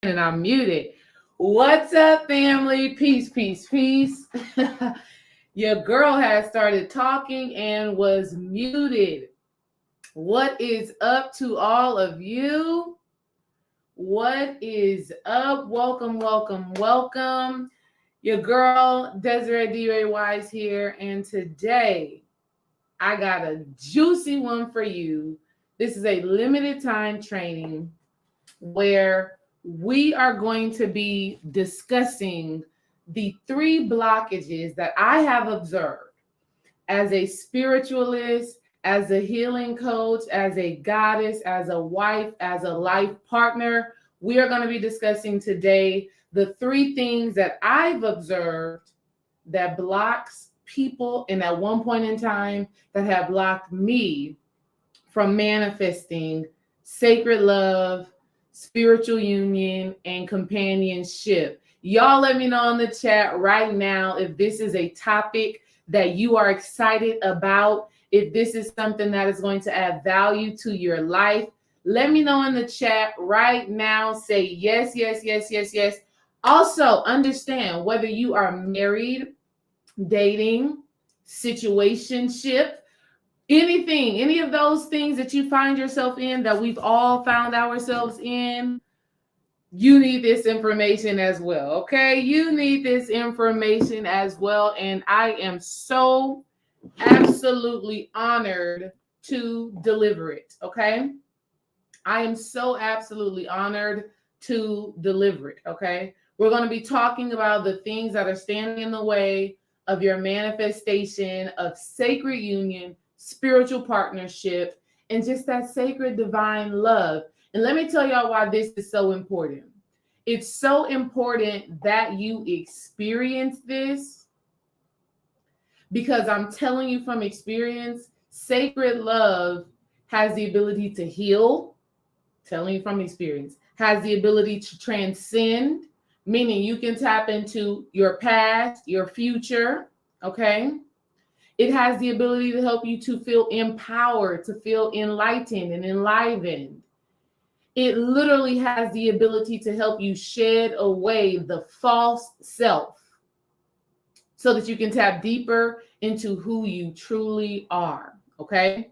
and I'm muted. What's up, family? Peace, peace, peace. Your girl has started talking and was muted. What is up to all of you? What is up? Welcome, welcome, welcome. Your girl, Desiree D. Wise here, and today I got a juicy one for you. This is a limited time training where we are going to be discussing the 3 blockages that I have observed as a spiritualist, as a healing coach, as a goddess, as a wife, as a life partner. We are going to be discussing today the 3 things that I've observed that blocks people, and at one point in time that have blocked me from manifesting sacred love, spiritual union, and companionship. Y'all let me know in the chat right now if this is a topic that you are excited about, if this is something that is going to add value to your life. Let me know in the chat right now. Say yes, yes, yes, yes, yes. Also, understand whether you are married, dating, situationship, anything, any of those things that you find yourself in, that we've all found ourselves in, you need this information as well, okay? You need this information as well, and I am so absolutely honored to deliver it, okay? I am so absolutely honored to deliver it, okay? We're going to be talking about the things that are standing in the way of your manifestation of sacred union, spiritual partnership, and just that sacred divine love. And let me tell y'all why this is so important. It's so important that you experience this, because I'm telling you from experience, sacred love has the ability to heal. Telling you from experience, has the ability to transcend, meaning you can tap into your past, your future, okay? It has the ability to help you to feel empowered, to feel enlightened and enlivened. It literally has the ability to help you shed away the false self so that you can tap deeper into who you truly are, okay?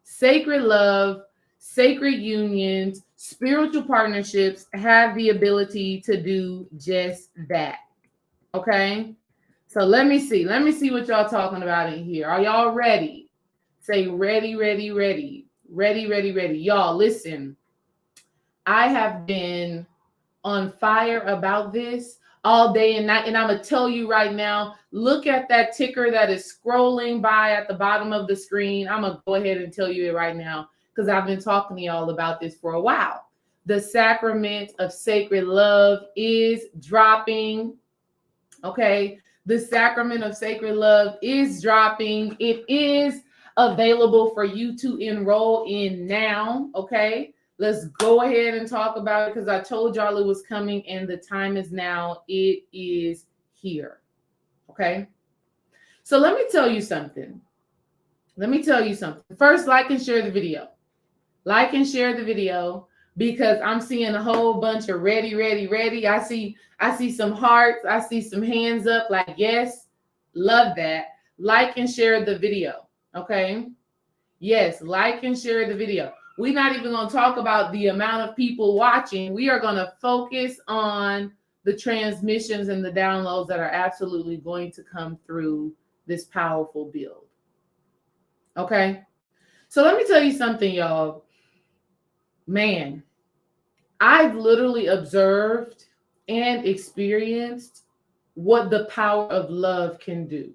Sacred love, sacred unions, spiritual partnerships have the ability to do just that, okay? So let me see what y'all talking about in here. Are y'all ready? Say ready, ready, ready, ready, ready, ready. Y'all listen, I have been on fire about this all day and night, and I'm gonna tell you right now, look at that ticker that is scrolling by at the bottom of the screen. I'm gonna go ahead and tell you it right now, because I've been talking to y'all about this for a while. The sacrament of sacred love is dropping, okay? The sacrament of sacred love is dropping. It is available for you to enroll in now, okay? Let's go ahead and talk about it, because I told y'all it was coming and the time is now. It is here, okay? So let me tell you something. First, like and share the video. Like and share the video, because I'm seeing a whole bunch of ready, ready, ready. I see some hearts. I see some hands up like, yes, love that. Like and share the video, okay? Yes, like and share the video. We're not even going to talk about the amount of people watching. We are going to focus on the transmissions and the downloads that are absolutely going to come through this powerful build, okay? So let me tell you something, y'all. Man, I've literally observed and experienced what the power of love can do,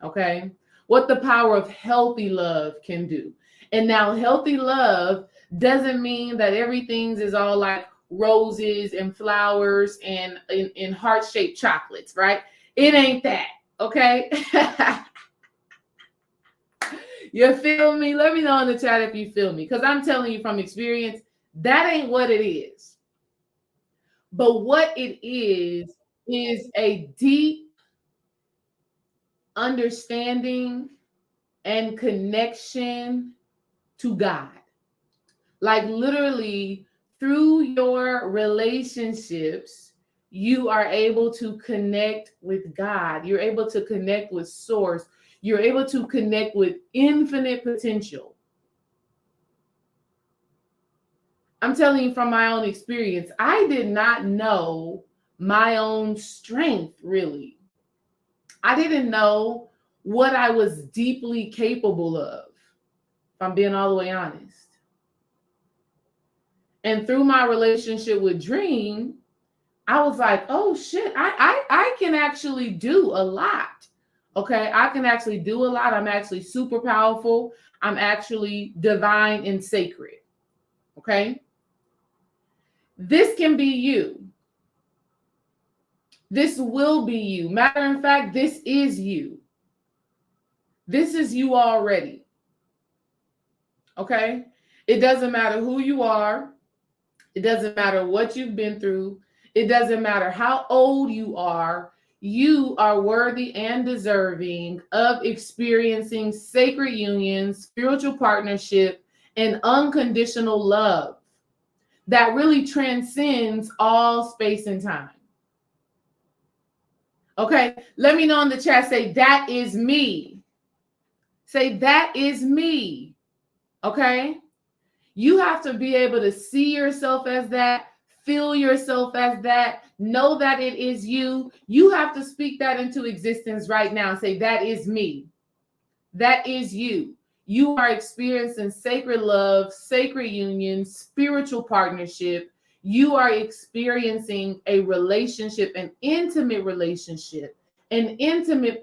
okay? What the power of healthy love can do. And now healthy love doesn't mean that everything is all like roses and flowers and in heart-shaped chocolates, right? It ain't that, okay? You feel me? Let me know in the chat if you feel me, because I'm telling you from experience, that ain't what it is. But what it is a deep understanding and connection to God. Like literally through your relationships, you are able to connect with God. You're able to connect with Source. You're able to connect with infinite potential. I'm telling you from my own experience, I did not know my own strength, really. I didn't know what I was deeply capable of, if I'm being all the way honest. And through my relationship with Dream, I was like, oh shit, I can actually do a lot. Okay, I can actually do a lot. I'm actually super powerful. I'm actually divine and sacred. Okay. This can be you. This will be you. Matter of fact, this is you. This is you already. Okay? It doesn't matter who you are. It doesn't matter what you've been through. It doesn't matter how old you are. You are worthy and deserving of experiencing sacred union, spiritual partnership, and unconditional love that really transcends all space and time. Okay, let me know in the chat. Say, that is me. Say, that is me. Okay, you have to be able to see yourself as that, feel yourself as that, know that it is you. You have to speak that into existence right now. Say, that is me. That is you. You are experiencing sacred love, sacred union, spiritual partnership. You are experiencing a relationship, an intimate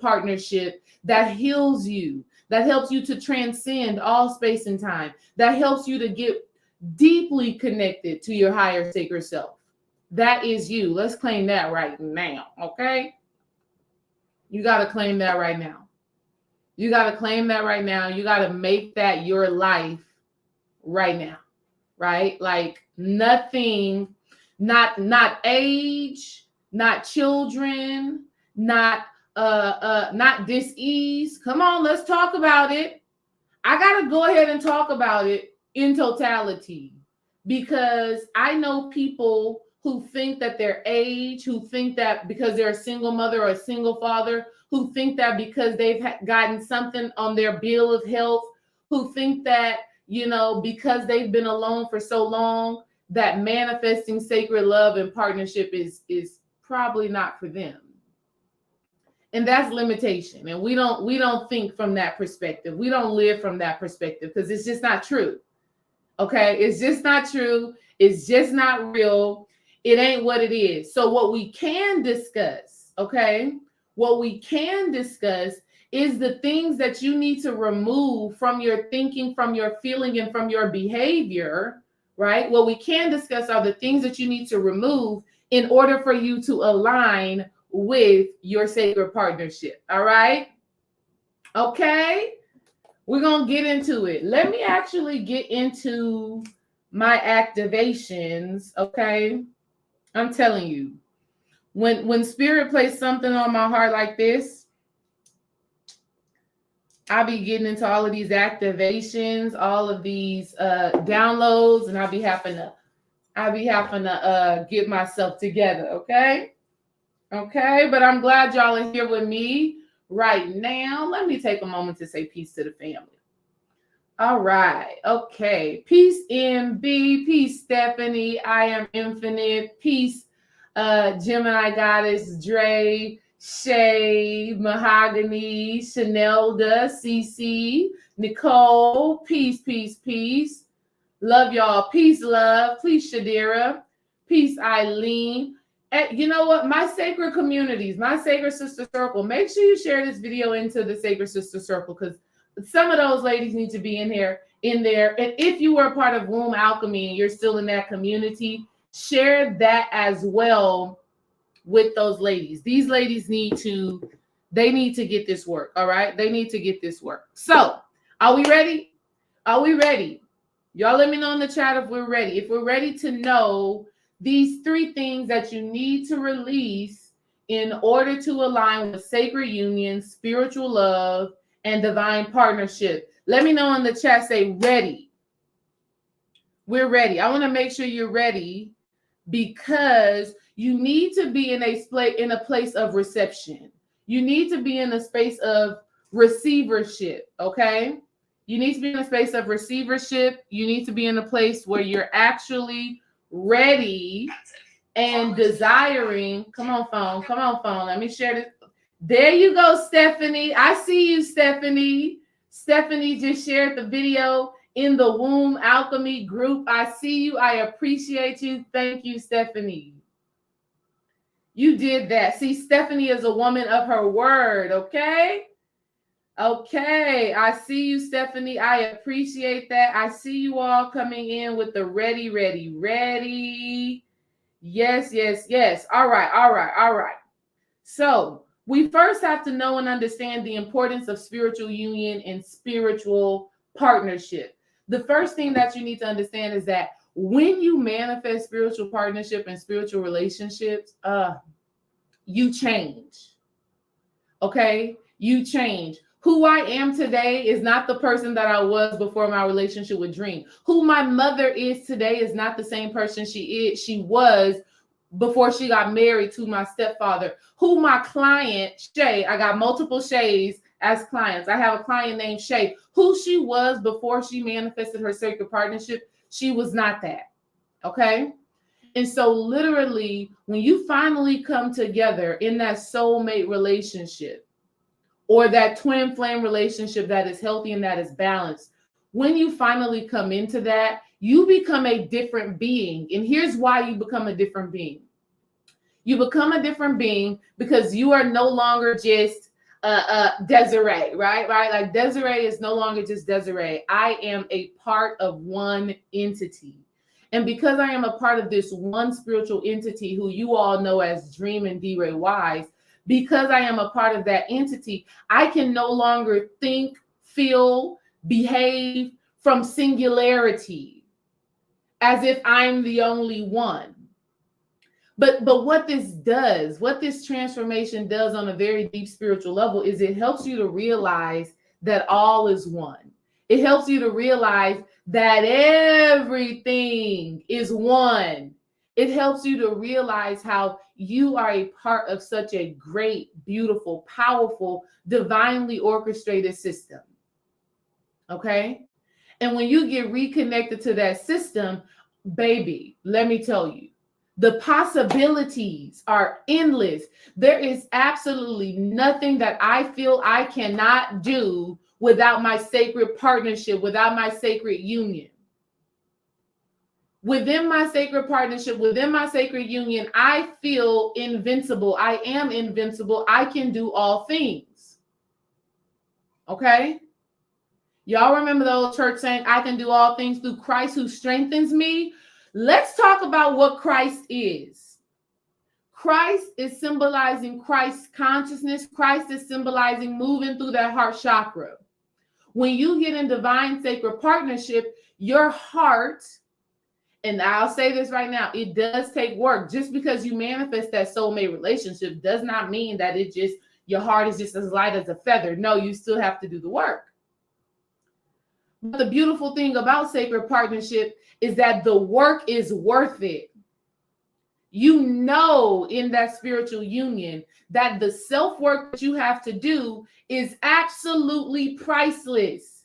partnership that heals you, that helps you to transcend all space and time, that helps you to get deeply connected to your higher sacred self. That is you. Let's claim that right now, okay? You got to claim that right now. You got to claim that right now. You got to make that your life right now, right? Like nothing, not age, not children, not dis-ease. Come on, let's talk about it. I got to go ahead and talk about it in totality, because I know people who think that their age, who think that because they're a single mother or a single father, who think that because they've gotten something on their bill of health, who think that, you know, because they've been alone for so long, that manifesting sacred love and partnership is probably not for them. And that's limitation. And we don't think from that perspective. We don't live from that perspective because it's just not true. Okay, it's just not true. It's just not real. It ain't what it is. So what we can discuss, okay, what we can discuss is the things that you need to remove from your thinking, from your feeling, and from your behavior, right? What we can discuss are the things that you need to remove in order for you to align with your sacred partnership. All right? Okay? We're going to get into it. Let me actually get into my activations, okay? I'm telling you, when Spirit plays something on my heart like this, I'll be getting into all of these activations, all of these downloads, and I'll be having to get myself together, okay? Okay, but I'm glad y'all are here with me right now. Let me take a moment to say peace to the family. All right, okay. Peace, MB. Peace, Stephanie. I am infinite. Peace, Gemini Goddess, Dre, Shay, Mahogany, Chanelda, Cece, Nicole. Peace, peace, peace. Love y'all. Peace, love. Peace, Shadira. Peace, Eileen. You know what? My sacred communities, my sacred sister circle, make sure you share this video into the sacred sister circle, because some of those ladies need to be in there. And if you were a part of Womb Alchemy and you're still in that community, share that as well with those ladies. These ladies need to get this work. All right. They need to get this work. So are we ready? Are we ready? Y'all let me know in the chat if we're ready. If we're ready to know these 3 things that you need to release in order to align with sacred union, spiritual love, and divine partnership. Let me know in the chat, say ready. We're ready. I want to make sure you're ready because you need to be in a place of reception. You need to be in a space of receivership, okay? You need to be in a space of receivership. You need to be in a place where you're actually ready and desiring. Come on, phone. Come on, phone. Let me share this. There you go, Stephanie. I see you, Stephanie. Stephanie just shared the video in the Womb Alchemy group. I see you. I appreciate you. Thank you, Stephanie. You did that. See, Stephanie is a woman of her word, okay? Okay, I see you, Stephanie. I appreciate that. I see you all coming in with the ready, ready, ready. Yes, yes, yes. All right, all right, all right. So we first have to know and understand the importance of spiritual union and spiritual partnership. The first thing that you need to understand is that when you manifest spiritual partnership and spiritual relationships, you change. Okay? You change. Who I am today is not the person that I was before my relationship with Dream. Who my mother is today is not the same person she was before she got married to my stepfather. Who my client, Shay, I got multiple Shays as clients. I have a client named Shay. Who she was before she manifested her sacred partnership, she was not that. Okay? And so literally, when you finally come together in that soulmate relationship, or that twin flame relationship that is healthy and that is balanced, when you finally come into that, you become a different being. And here's why you become a different being. You become a different being because you are no longer just Desiree, right? Like Desiree is no longer just Desiree. I am a part of one entity. And because I am a part of this one spiritual entity who you all know as Dream and D-Ray Wise, because I am a part of that entity, I can no longer think, feel, behave from singularity as if I'm the only one. But what this transformation does on a very deep spiritual level is it helps you to realize that all is one. It helps you to realize that everything is one. It helps you to realize how you are a part of such a great, beautiful, powerful, divinely orchestrated system. Okay? And when you get reconnected to that system, baby, let me tell you, the possibilities are endless. There is absolutely nothing that I feel I cannot do without my sacred partnership, without my sacred union. Within my sacred partnership, within my sacred union, I feel invincible. I am invincible. I can do all things. Okay? Y'all remember the old church saying, I can do all things through Christ who strengthens me? Let's talk about what Christ is. Christ is symbolizing Christ's consciousness. Christ is symbolizing moving through that heart chakra. When you get in divine sacred partnership, your heart, and I'll say this right now, it does take work. Just because you manifest that soulmate relationship does not mean that your heart is just as light as a feather. No, you still have to do the work. But the beautiful thing about sacred partnership is that the work is worth it. You know, in that spiritual union, that the self-work that you have to do is absolutely priceless.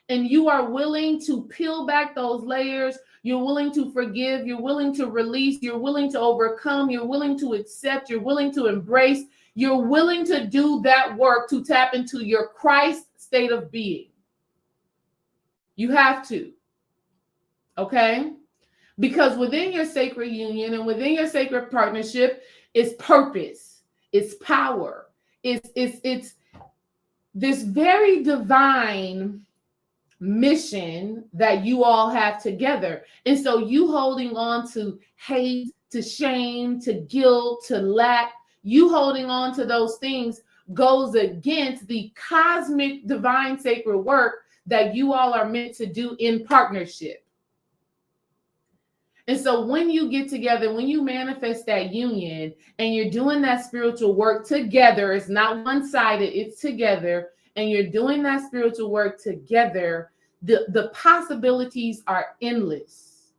And you are willing to peel back those layers. You're willing to forgive. You're willing to release. You're willing to overcome. You're willing to accept. You're willing to embrace. You're willing to do that work to tap into your Christ state of being. You have to. Okay? Because within your sacred union and within your sacred partnership is purpose, it's power, it's this very divine mission that you all have together. And so you holding on to hate, to shame, to guilt, to lack, you holding on to those things goes against the cosmic divine sacred work that you all are meant to do in partnership. And so when you get together, when you manifest that union and you're doing that spiritual work together, it's not one-sided, it's together, and you're doing that spiritual work together, the possibilities are endless.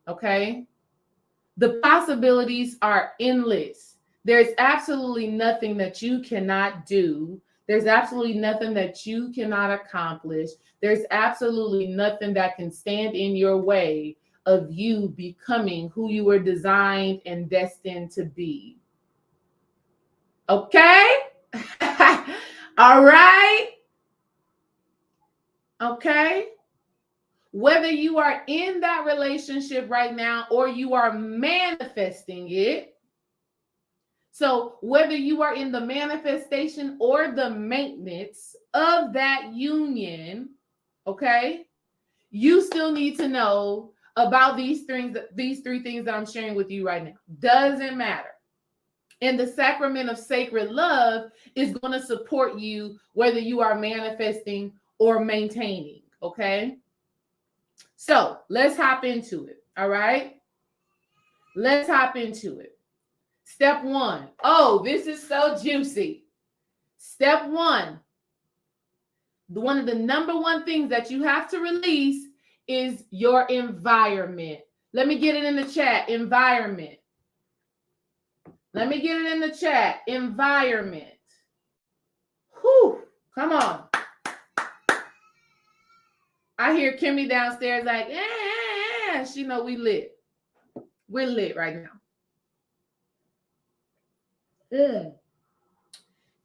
Okay? The possibilities are endless. There's absolutely nothing that you cannot do. There's absolutely nothing that you cannot accomplish. There's absolutely nothing that can stand in your way of you becoming who you were designed and destined to be. Okay? All right? Okay? Whether you are in that relationship right now or you are manifesting it. So whether you are in the manifestation or the maintenance of that union, okay, you still need to know about these three things that I'm sharing with you right now. Doesn't matter. And the sacrament of sacred love is going to support you whether you are manifesting or maintaining, okay? So let's hop into it, all right? Let's hop into it. Step 1. Oh, this is so juicy. Step 1. One of the number one things that you have to release is your environment. Let me get it in the chat. Environment. Let me get it in the chat. Environment. Whew. Come on. I hear Kimmy downstairs like, she know we lit. We're lit right now.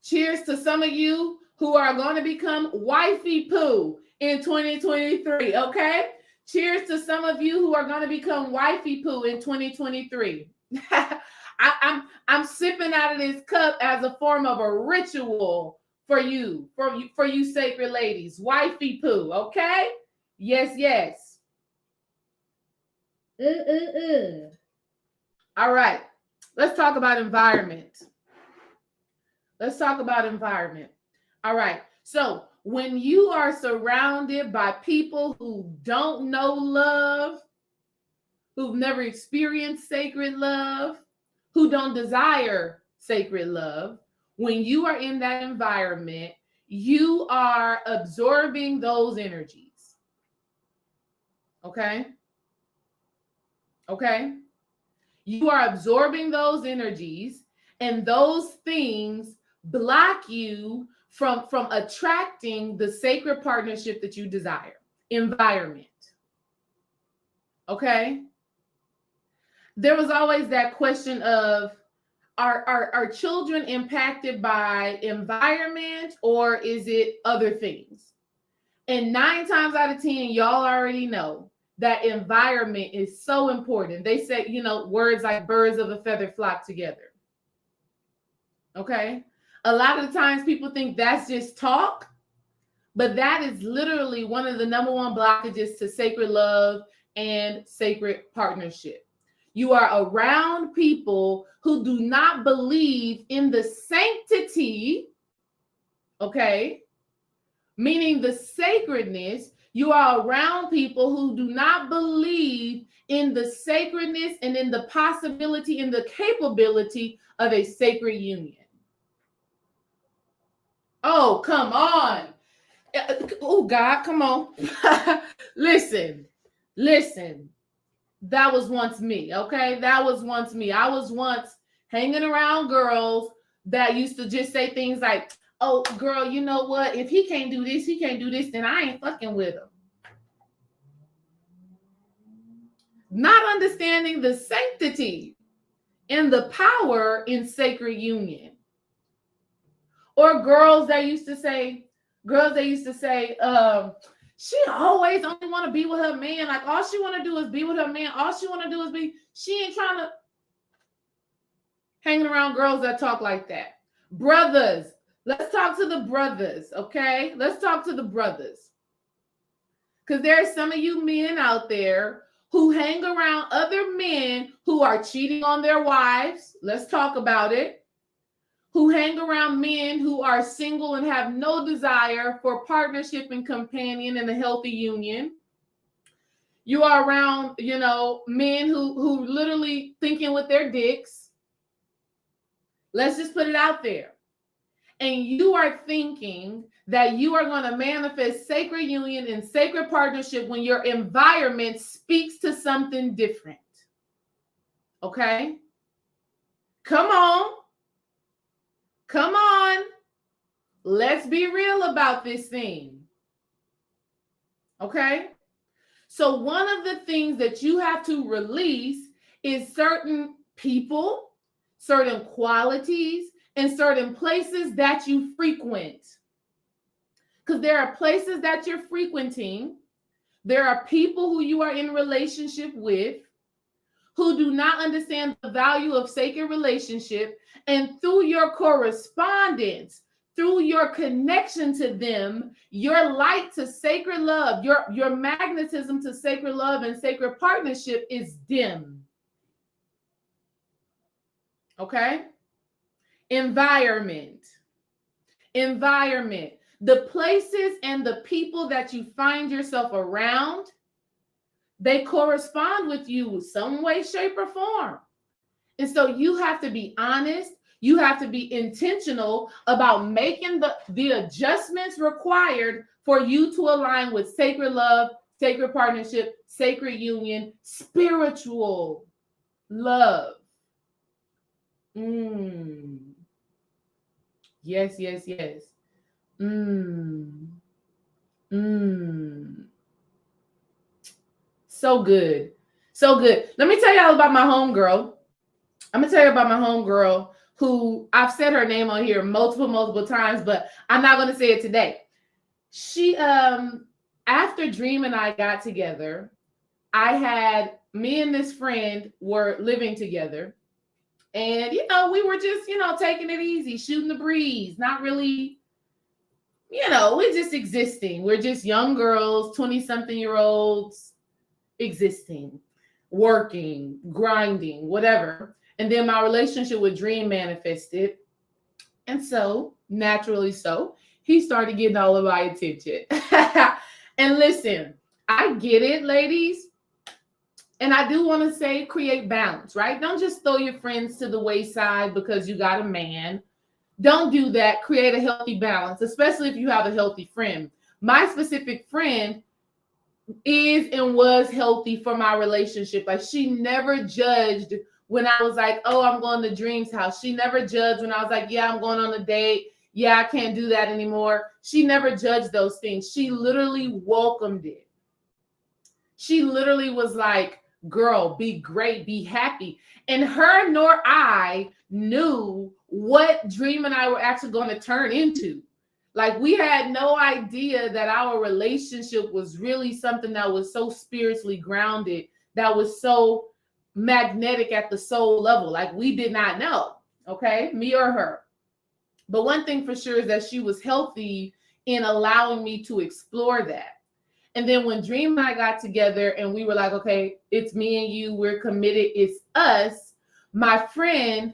Cheers to some of you who are going to become wifey poo in 2023, okay? Cheers to some of you who are going to become wifey poo in 2023. I'm sipping out of this cup as a form of a ritual for you sacred ladies. Wifey poo, okay? Yes, yes. All right. Let's talk about environment. Let's talk about environment. All right. So when you are surrounded by people who don't know love, who've never experienced sacred love, who don't desire sacred love, when you are in that environment, you are absorbing those energies. Okay? Okay? You are absorbing those energies, and those things block you from attracting the sacred partnership that you desire. Environment. Okay? There was always that question of, are children impacted by environment or is it other things? And 9 times out of 10, y'all already know that environment is so important. They say, words like birds of a feather flock together. Okay? A lot of the times people think that's just talk, but that is literally one of the number one blockages to sacred love and sacred partnership. You are around people who do not believe in the sanctity, okay? Meaning the sacredness. You are around people who do not believe in the sacredness and in the possibility and the capability of a sacred union. Oh, come on. Oh, God, come on. Listen. That was once me, okay? That was once me. I was once hanging around girls that used to just say things like, oh, girl, you know what? If he can't do this, then I ain't fucking with him. Not understanding the sanctity and the power in sacred union. Or girls that used to say, she always only want to be with her man. Like, all she want to do is be with her man. All she want to do is she ain't trying to hanging around girls that talk like that. Brothers, let's talk to the brothers, okay? Let's talk to the brothers. Because there are some of you men out there who hang around other men who are cheating on their wives. Let's talk about it. Who hang around men who are single and have no desire for partnership and companion in a healthy union. You are around, men who literally thinking with their dicks. Let's just put it out there. And you are thinking that you are going to manifest sacred union and sacred partnership when your environment speaks to something different. Okay? Come on. Come on. Let's be real about this thing. Okay? So one of the things that you have to release is certain people, certain qualities, and certain places that you frequent. Because there are places that you're frequenting, there are people who you are in relationship with who do not understand the value of sacred relationship, and through your correspondence, through your connection to them, your light to sacred love, your magnetism to sacred love and sacred partnership is dim. Okay? Environment. The places and the people that you find yourself around, they correspond with you some way, shape, or form. And so you have to be honest. You have to be intentional about making the adjustments required for you to align with sacred love, sacred partnership, sacred union, spiritual love. Yes. So good. Let me tell y'all about my homegirl. I'm gonna tell you about my homegirl who I've said her name on here multiple times, but I'm not gonna say it today. She after Dream and I got together, me and this friend were living together, and we were just taking it easy, shooting the breeze, not really, we're just existing. We're just young girls, 20-something-year-olds existing, working, grinding, whatever. And then my relationship with Dream manifested. And so, naturally so, he started getting all of my attention. And listen, I get it, ladies. And I do want to say create balance, right? Don't just throw your friends to the wayside because you got a man. Don't do that. Create a healthy balance, especially if you have a healthy friend. My specific friend is and was healthy for my relationship. Like, she never judged when I was like, oh, I'm going to Dream's house. She never judged when I was like, yeah, I'm going on a date. Yeah, I can't do that anymore. She never judged those things. She literally welcomed it. She literally was like, girl, be great, be happy. And her nor I knew what Dream and I were actually going to turn into. Like, we had no idea that our relationship was really something that was so spiritually grounded, that was so magnetic at the soul level. Like, we did not know, okay, me or her. But one thing for sure is that she was healthy in allowing me to explore that. And then when Dream and I got together and we were like, okay, it's me and you, we're committed, it's us, my friend,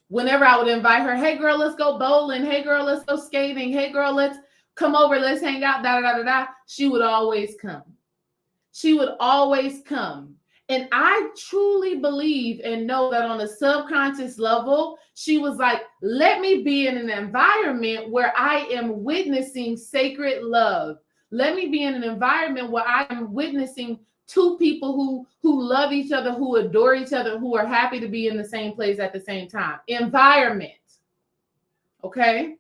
whenever I would invite her, hey girl, let's go bowling. Hey girl, let's go skating. Hey girl, let's come over. Let's hang out. She would always come. She would always come. And I truly believe and know that on a subconscious level, she was like, let me be in an environment where I am witnessing sacred love. Let me be in an environment where I am witnessing two people who love each other, who adore each other, who are happy to be in the same place at the same time. Environment. Okay?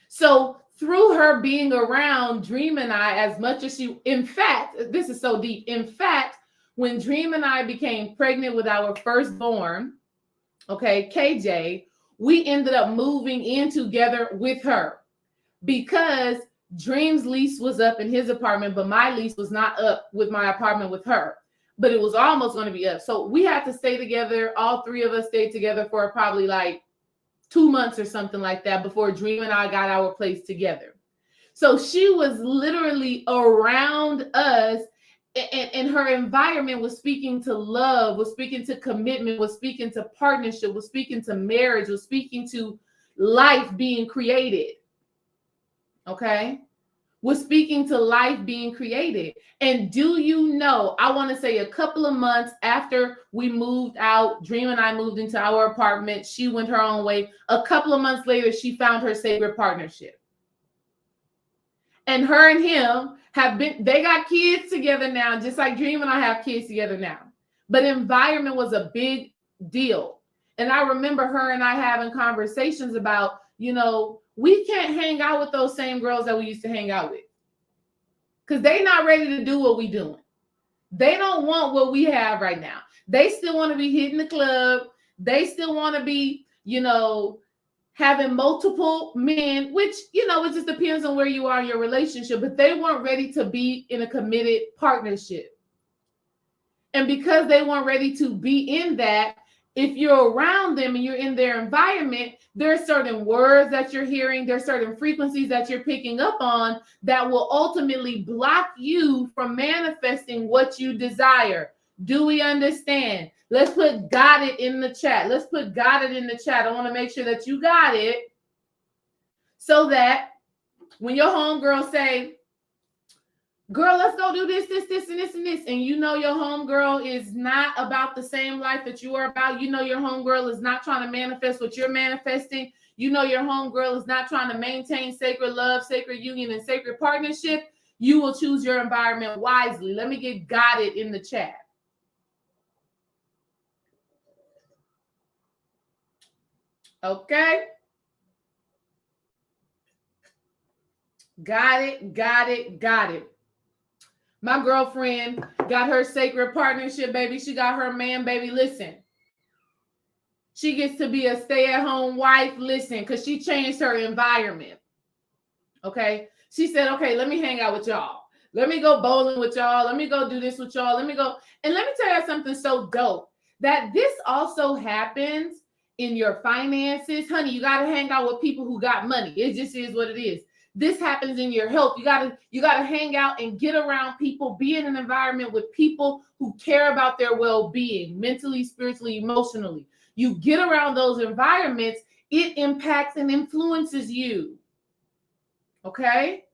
So through her being around Dream and I, as much as she, in fact, this is so deep. In fact, when Dream and I became pregnant with our firstborn, okay, KJ, we ended up moving in together with her because Dream's lease was up in his apartment, but my lease was not up with my apartment with her, but it was almost going to be up. So we had to stay together. All three of us stayed together for probably like 2 months or something like that before Dream and I got our place together. So she was literally around us, and her environment was speaking to love, was speaking to commitment, was speaking to partnership, was speaking to marriage, was speaking to life being created. Okay? Was speaking to life being created. And do you know, I want to say a couple of months after we moved out, Dream and I moved into our apartment, she went her own way. A couple of months later, she found her sacred partnership. And her and him they got kids together now, just like Dream and I have kids together now. But environment was a big deal. And I remember her and I having conversations about, we can't hang out with those same girls that we used to hang out with. Because they're not ready to do what we're doing. They don't want what we have right now. They still want to be hitting the club. They still want to be, having multiple men, which, it just depends on where you are in your relationship, but they weren't ready to be in a committed partnership. And because they weren't ready to be in that, if you're around them and you're in their environment, there are certain words that you're hearing, there are certain frequencies that you're picking up on that will ultimately block you from manifesting what you desire. Do we understand? Let's put got it in the chat. Let's put got it in the chat. I want to make sure that you got it so that when your homegirl say, girl, let's go do this, and this, and your homegirl is not about the same life that you are about, your homegirl is not trying to manifest what you're manifesting, your homegirl is not trying to maintain sacred love, sacred union, and sacred partnership, you will choose your environment wisely. Let me get got it in the chat. Okay. Got it. My girlfriend got her sacred partnership, baby. She got her man, baby. Listen. She gets to be a stay-at-home wife. Listen, because she changed her environment. Okay. She said, okay, let me hang out with y'all. Let me go bowling with y'all. Let me go do this with y'all. Let me go. And let me tell you something so dope. That this also happens in your finances. Honey, you got to hang out with people who got money. It just is what it is. This happens in your health. You gotta hang out and get around people, be in an environment with people who care about their well-being, mentally, spiritually, emotionally. You get around those environments, it impacts and influences you. Okay?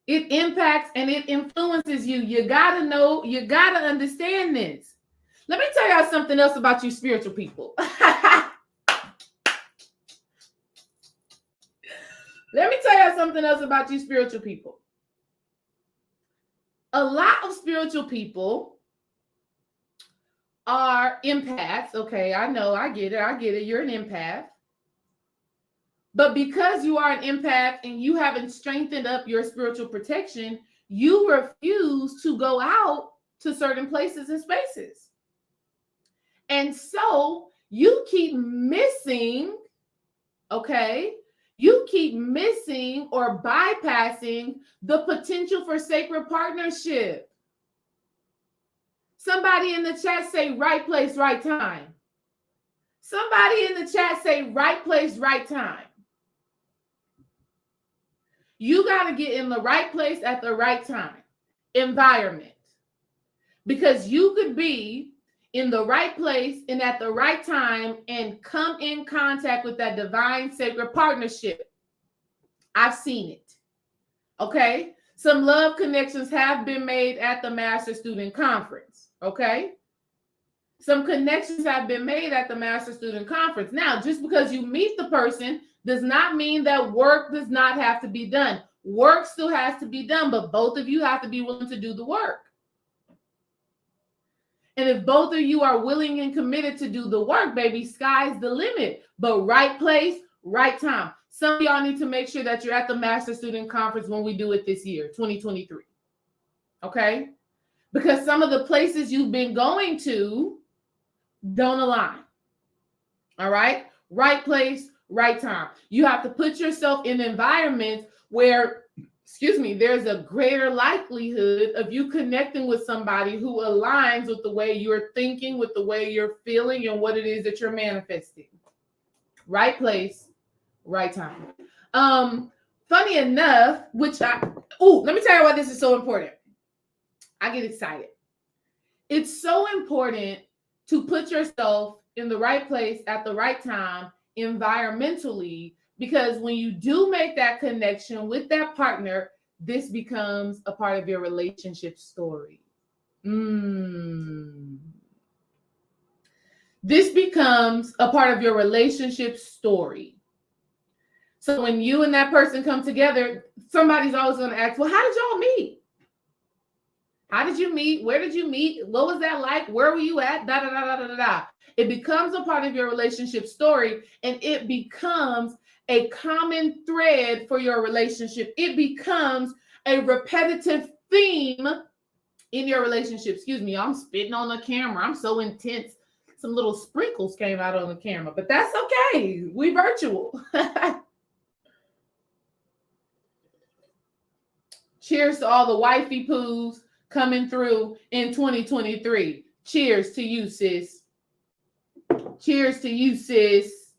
It impacts and it influences you. You gotta know, you gotta understand this. Let me tell y'all something else about you spiritual people. Let me tell you something else about you spiritual people. A lot of spiritual people are empaths. Okay, I know, I get it. You're an empath. But because you are an empath and you haven't strengthened up your spiritual protection, you refuse to go out to certain places and spaces. And so you keep missing, okay? You keep missing or bypassing the potential for sacred partnership. Somebody in the chat say right place, right time. Somebody in the chat say right place, right time. You got to get in the right place at the right time. Environment. Because you could be in the right place and at the right time and come in contact with that divine sacred partnership. I've seen it. Okay? Some love connections have been made at the Master Student Conference. Okay? Some connections have been made at the Master Student Conference. Now, just because you meet the person does not mean that work does not have to be done. Work still has to be done, but both of you have to be willing to do the work. And if both of you are willing and committed to do the work, baby, sky's the limit. But right place, right time. Some of y'all need to make sure that you're at the Master Student Conference when we do it this year, 2023. Okay? Because some of the places you've been going to don't align. All right? Right place, right time. You have to put yourself in environments where, there's a greater likelihood of you connecting with somebody who aligns with the way you're thinking, with the way you're feeling, and what it is that you're manifesting. Right place, right time. Funny enough, let me tell you why this is so important. I get excited. It's so important to put yourself in the right place at the right time environmentally, because when you do make that connection with that partner, this becomes a part of your relationship story. This becomes a part of your relationship story. So when you and that person come together, somebody's always going to ask, well, how did y'all meet? How did you meet? Where did you meet? What was that like? Where were you at? Da, da, da, da, da, da, da. It becomes a part of your relationship story, and it becomes a common thread for your relationship. It becomes a repetitive theme in your relationship. Excuse me, I'm spitting on the camera. I'm so intense. Some little sprinkles came out on the camera, but that's okay. We virtual. Cheers to all the wifey poos coming through in 2023. Cheers to you, sis. Cheers to you, sis.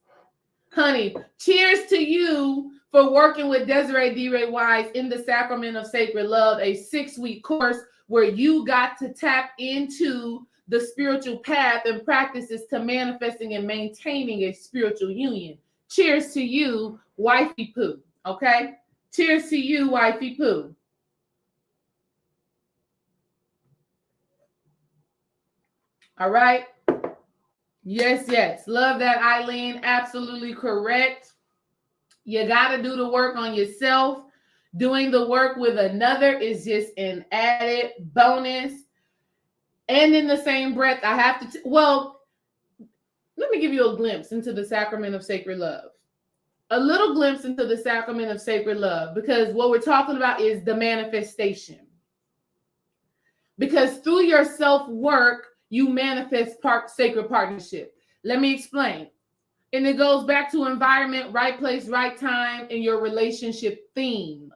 Honey, cheers to you for working with Desiree D. Ray Wise in the Sacrament of Sacred Love, a 6-week course where you got to tap into the spiritual path and practices to manifesting and maintaining a spiritual union. Cheers to you, wifey poo. Okay? Cheers to you, wifey poo. All right. Yes, yes. Love that, Eileen. Absolutely correct. You got to do the work on yourself. Doing the work with another is just an added bonus. And in the same breath, I have to, let me give you a glimpse into the Sacrament of Sacred Love. A little glimpse into the Sacrament of Sacred Love, because what we're talking about is the manifestation. Because through your self-work, you manifest sacred partnership. Let me explain. And it goes back to environment, right place, right time, and your relationship theme.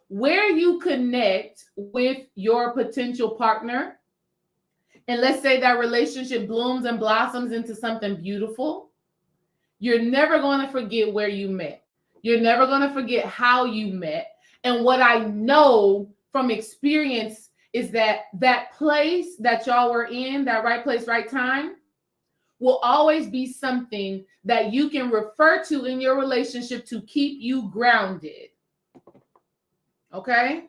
Where you connect with your potential partner, and let's say that relationship blooms and blossoms into something beautiful, you're never going to forget where you met. You're never going to forget how you met. And what I know from experience is that that place that y'all were in, that right place, right time, will always be something that you can refer to in your relationship to keep you grounded. Okay?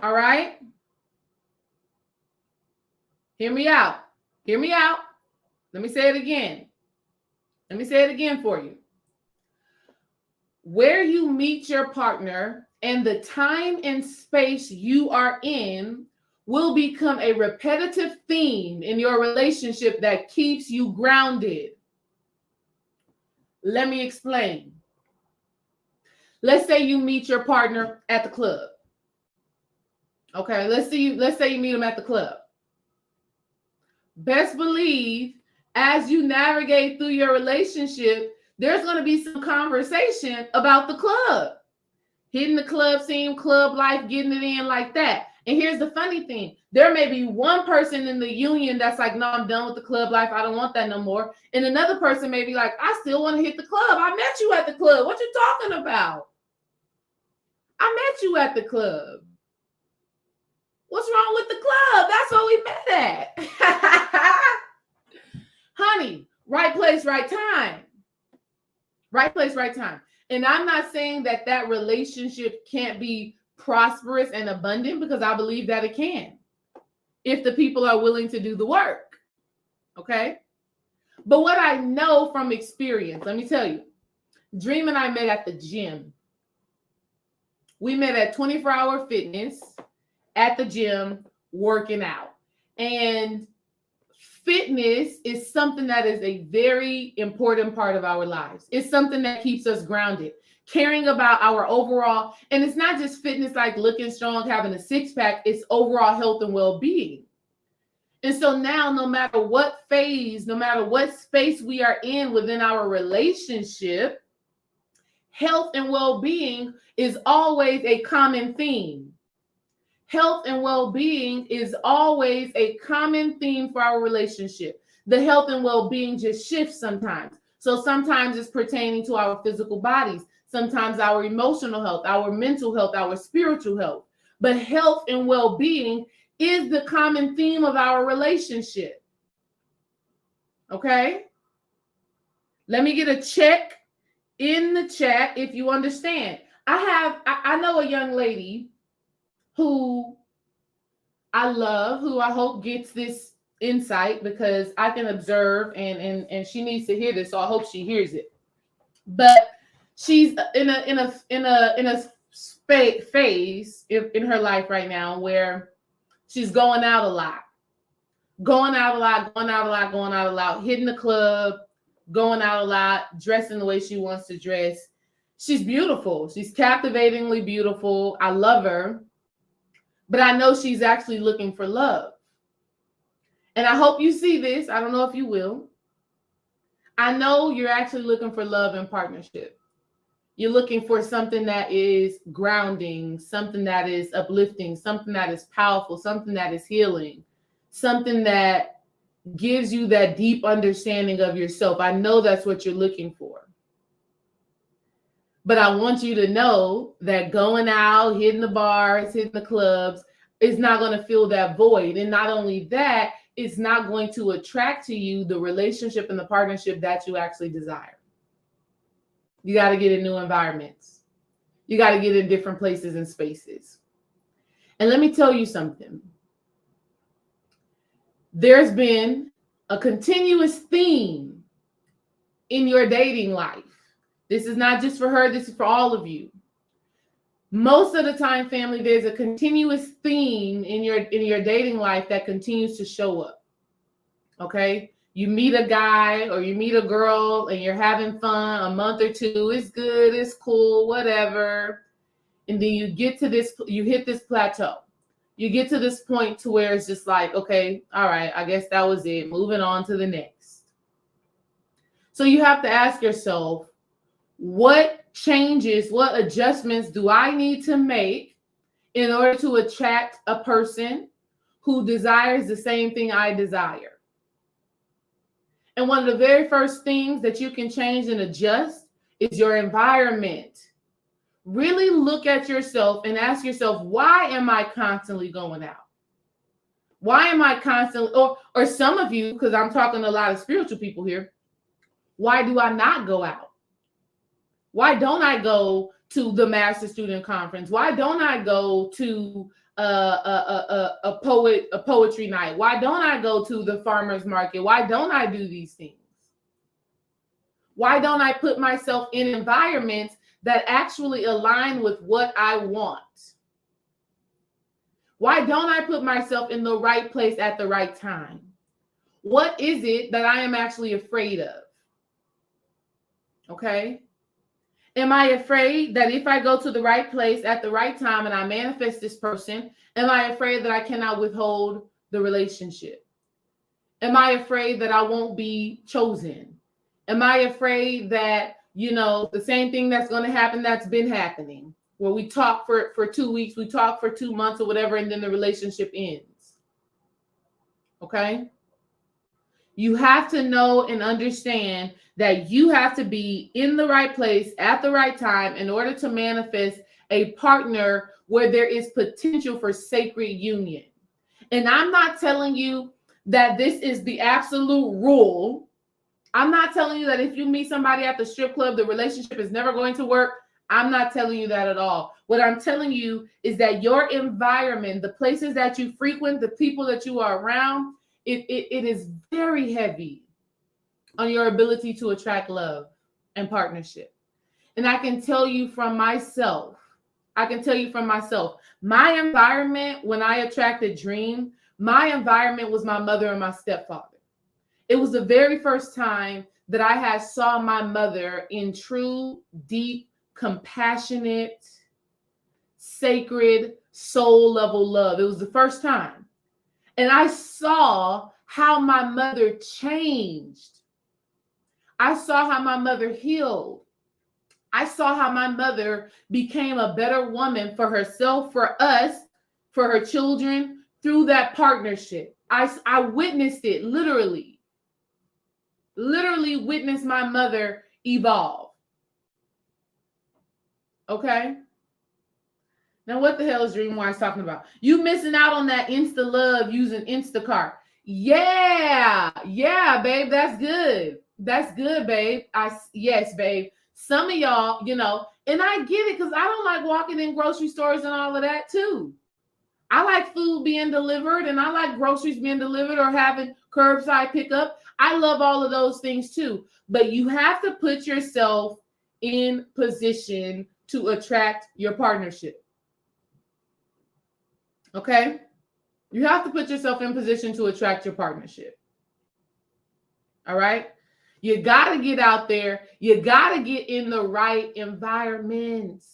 All right? Hear me out. Hear me out. Let me say it again. Let me say it again for you. Where you meet your partner and the time and space you are in will become a repetitive theme in your relationship that keeps you grounded. Let me explain. Let's say you meet your partner at the club. Okay, let's say you meet them at the club. Best believe as you navigate through your relationship, there's going to be some conversation about the club. Hitting the club scene, club life, getting it in like that. And here's the funny thing. There may be one person in the union that's like, no, I'm done with the club life. I don't want that no more. And another person may be like, I still want to hit the club. I met you at the club. What you talking about? I met you at the club. What's wrong with the club? That's where we met at. Honey, right place, right time. Right place, right time. And I'm not saying that that relationship can't be prosperous and abundant, because I believe that it can, if the people are willing to do the work. Okay? But what I know from experience, let me tell you, Dream and I met at the gym. We met at 24 Hour Fitness at the gym working out. And fitness is something that is a very important part of our lives. It's something that keeps us grounded, caring about our overall, and it's not just fitness like looking strong, having a six-pack, it's overall health and well-being. And so now, no matter what phase, no matter what space we are in within our relationship, health and well-being is always a common theme. Health and well-being is always a common theme for our relationship. The health and well-being just shifts sometimes. So sometimes it's pertaining to our physical bodies, sometimes our emotional health, our mental health, our spiritual health. But health and well-being is the common theme of our relationship. Okay? Let me get a check in the chat if you understand. I know a young lady who I love, who I hope gets this insight, because I can observe and she needs to hear this, so I hope she hears it. But she's in a phase in her life right now where she's going out a lot, hitting the club, going out a lot, dressing the way she wants to dress. She's beautiful. She's captivatingly beautiful. I love her. But I know she's actually looking for love. And I hope you see this. I don't know if you will. I know you're actually looking for love and partnership. You're looking for something that is grounding, something that is uplifting, something that is powerful, something that is healing, something that gives you that deep understanding of yourself. I know that's what you're looking for. But I want you to know that going out, hitting the bars, hitting the clubs is not going to fill that void. And not only that, it's not going to attract to you the relationship and the partnership that you actually desire. You got to get in new environments. You got to get in different places and spaces. And let me tell you something. There's been a continuous theme in your dating life. This is not just for her, this is for all of you. Most of the time, family, there's a continuous theme in your dating life that continues to show up. Okay? You meet a guy or you meet a girl and you're having fun a month or two. It's good, it's cool, whatever. And then you hit this plateau. You get to this point to where it's just like, okay, all right, I guess that was it. Moving on to the next. So you have to ask yourself, what changes, what adjustments do I need to make in order to attract a person who desires the same thing I desire? And one of the very first things that you can change and adjust is your environment. Really look at yourself and ask yourself, why am I constantly going out? Why am I constantly, or some of you, because I'm talking to a lot of spiritual people here, why do I not go out? Why don't I go to the Master Student Conference? Why don't I go to a poetry night? Why don't I go to the farmer's market? Why don't I do these things? Why don't I put myself in environments that actually align with what I want? Why don't I put myself in the right place at the right time? What is it that I am actually afraid of? Okay? Am I afraid that if I go to the right place at the right time and I manifest this person, am I afraid that I cannot withhold the relationship? Am I afraid that I won't be chosen? Am I afraid that, the same thing that's going to happen that's been happening, where we talk for 2 weeks, we talk for 2 months or whatever, and then the relationship ends? Okay? You have to know and understand that you have to be in the right place at the right time in order to manifest a partner where there is potential for sacred union. And I'm not telling you that this is the absolute rule. I'm not telling you that if you meet somebody at the strip club, the relationship is never going to work. I'm not telling you that at all. What I'm telling you is that your environment, the places that you frequent, the people that you are around, it is very heavy on your ability to attract love and partnership. And I can tell you from myself, my environment when I attracted Dream, my environment was my mother and my stepfather. It was the very first time that I saw my mother in true, deep, compassionate, sacred, soul level love. It was the first time. And I saw how my mother changed. I saw how my mother healed. I saw how my mother became a better woman for herself, for us, for her children, through that partnership. I witnessed it, literally witnessed my mother evolve. Okay? Now, what the hell is Dream Wise talking about? You missing out on that Insta love using Instacart. Yeah, babe, that's good. That's good, babe. Yes, babe. Some of y'all, and I get it because I don't like walking in grocery stores and all of that too. I like food being delivered and I like groceries being delivered or having curbside pickup. I love all of those things too. But you have to put yourself in position to attract your partnership. Okay? You have to put yourself in position to attract your partnership. All right? You got to get out there. You got to get in the right environments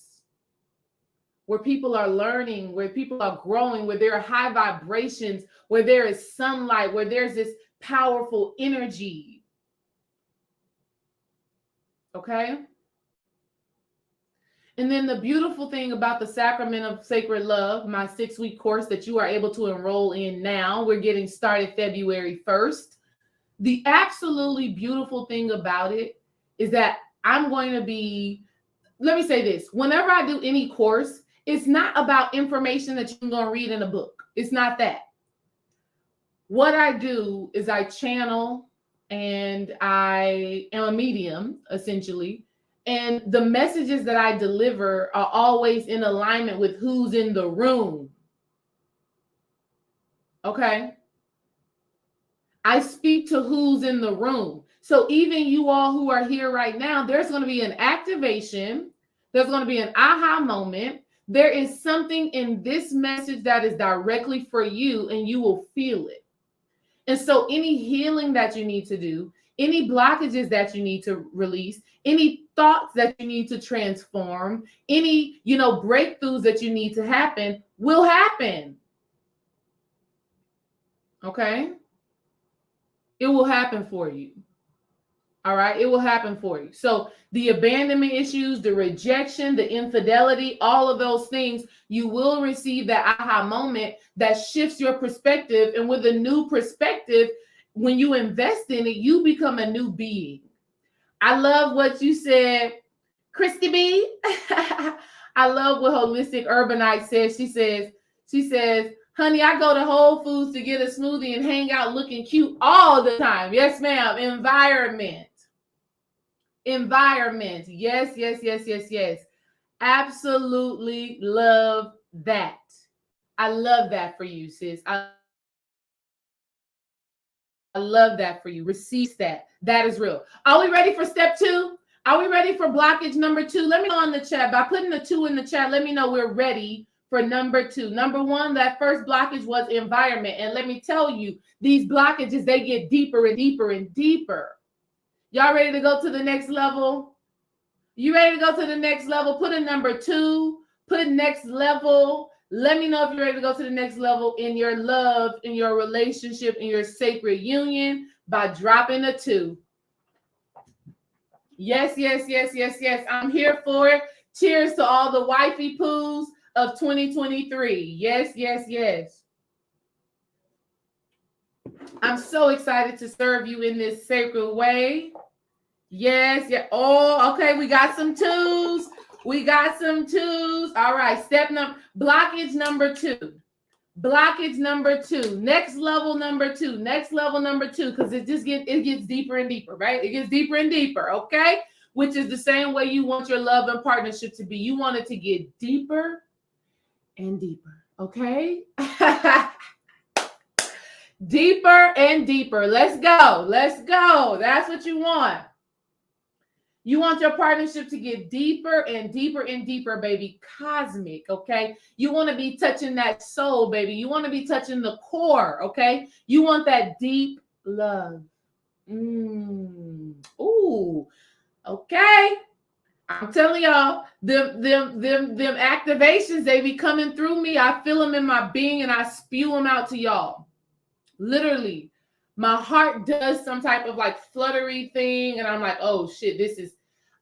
where people are learning, where people are growing, where there are high vibrations, where there is sunlight, where there's this powerful energy. Okay? And then the beautiful thing about the Sacrament of Sacred Love, my 6-week course that you are able to enroll in now, we're getting started February 1st. The absolutely beautiful thing about it is that I'm going to be, let me say this, whenever I do any course, it's not about information that you're going to read in a book. It's not that. What I do is I channel, and I am a medium, essentially. And the messages that I deliver are always in alignment with who's in the room. Okay? I speak to who's in the room. So even you all who are here right now, there's going to be an activation. There's going to be an aha moment. There is something in this message that is directly for you, and you will feel it. And so any healing that you need to do, any blockages that you need to release, any thoughts that you need to transform, any, breakthroughs that you need to happen will happen. Okay? It will happen for you. All right? It will happen for you. So the abandonment issues, the rejection, the infidelity, all of those things, you will receive that aha moment that shifts your perspective. And with a new perspective, when you invest in it, you become a new being. I love what you said, Christy B. I love what Holistic Urbanite says. She says, honey, I go to Whole Foods to get a smoothie and hang out looking cute all the time. Yes, ma'am. Environment. Yes. Absolutely love that. I love that for you, sis. I love that for you. Receive that. That is real. Are we ready for step 2? Are we ready for blockage number 2? Let me know in the chat. By putting the 2 in the chat, let me know we're ready for number 2. Number 1, that first blockage was environment. And let me tell you, these blockages, they get deeper and deeper and deeper. Y'all ready to go to the next level? You ready to go to the next level? Put a number 2, put next level. Let me know if you're ready to go to the next level in your love, in your relationship, in your sacred union by dropping a 2. Yes. I'm here for it. Cheers to all the wifey poos of 2023. Yes. I'm so excited to serve you in this sacred way. Yes. Oh, okay. We got some 2s. All right. Blockage number 2. Blockage number 2. Next level number 2. Because it gets deeper and deeper, right? It gets deeper and deeper. Okay. Which is the same way you want your love and partnership to be. You want it to get deeper and deeper. Okay. Deeper and deeper. Let's go. That's what you want. You want your partnership to get deeper and deeper and deeper, baby. Cosmic, okay? You want to be touching that soul, baby. You want to be touching the core, okay? You want that deep love. Ooh, okay. I'm telling y'all, them activations, they be coming through me. I feel them in my being and I spew them out to y'all. Literally, my heart does some type of like fluttery thing. And I'm like, oh shit, this is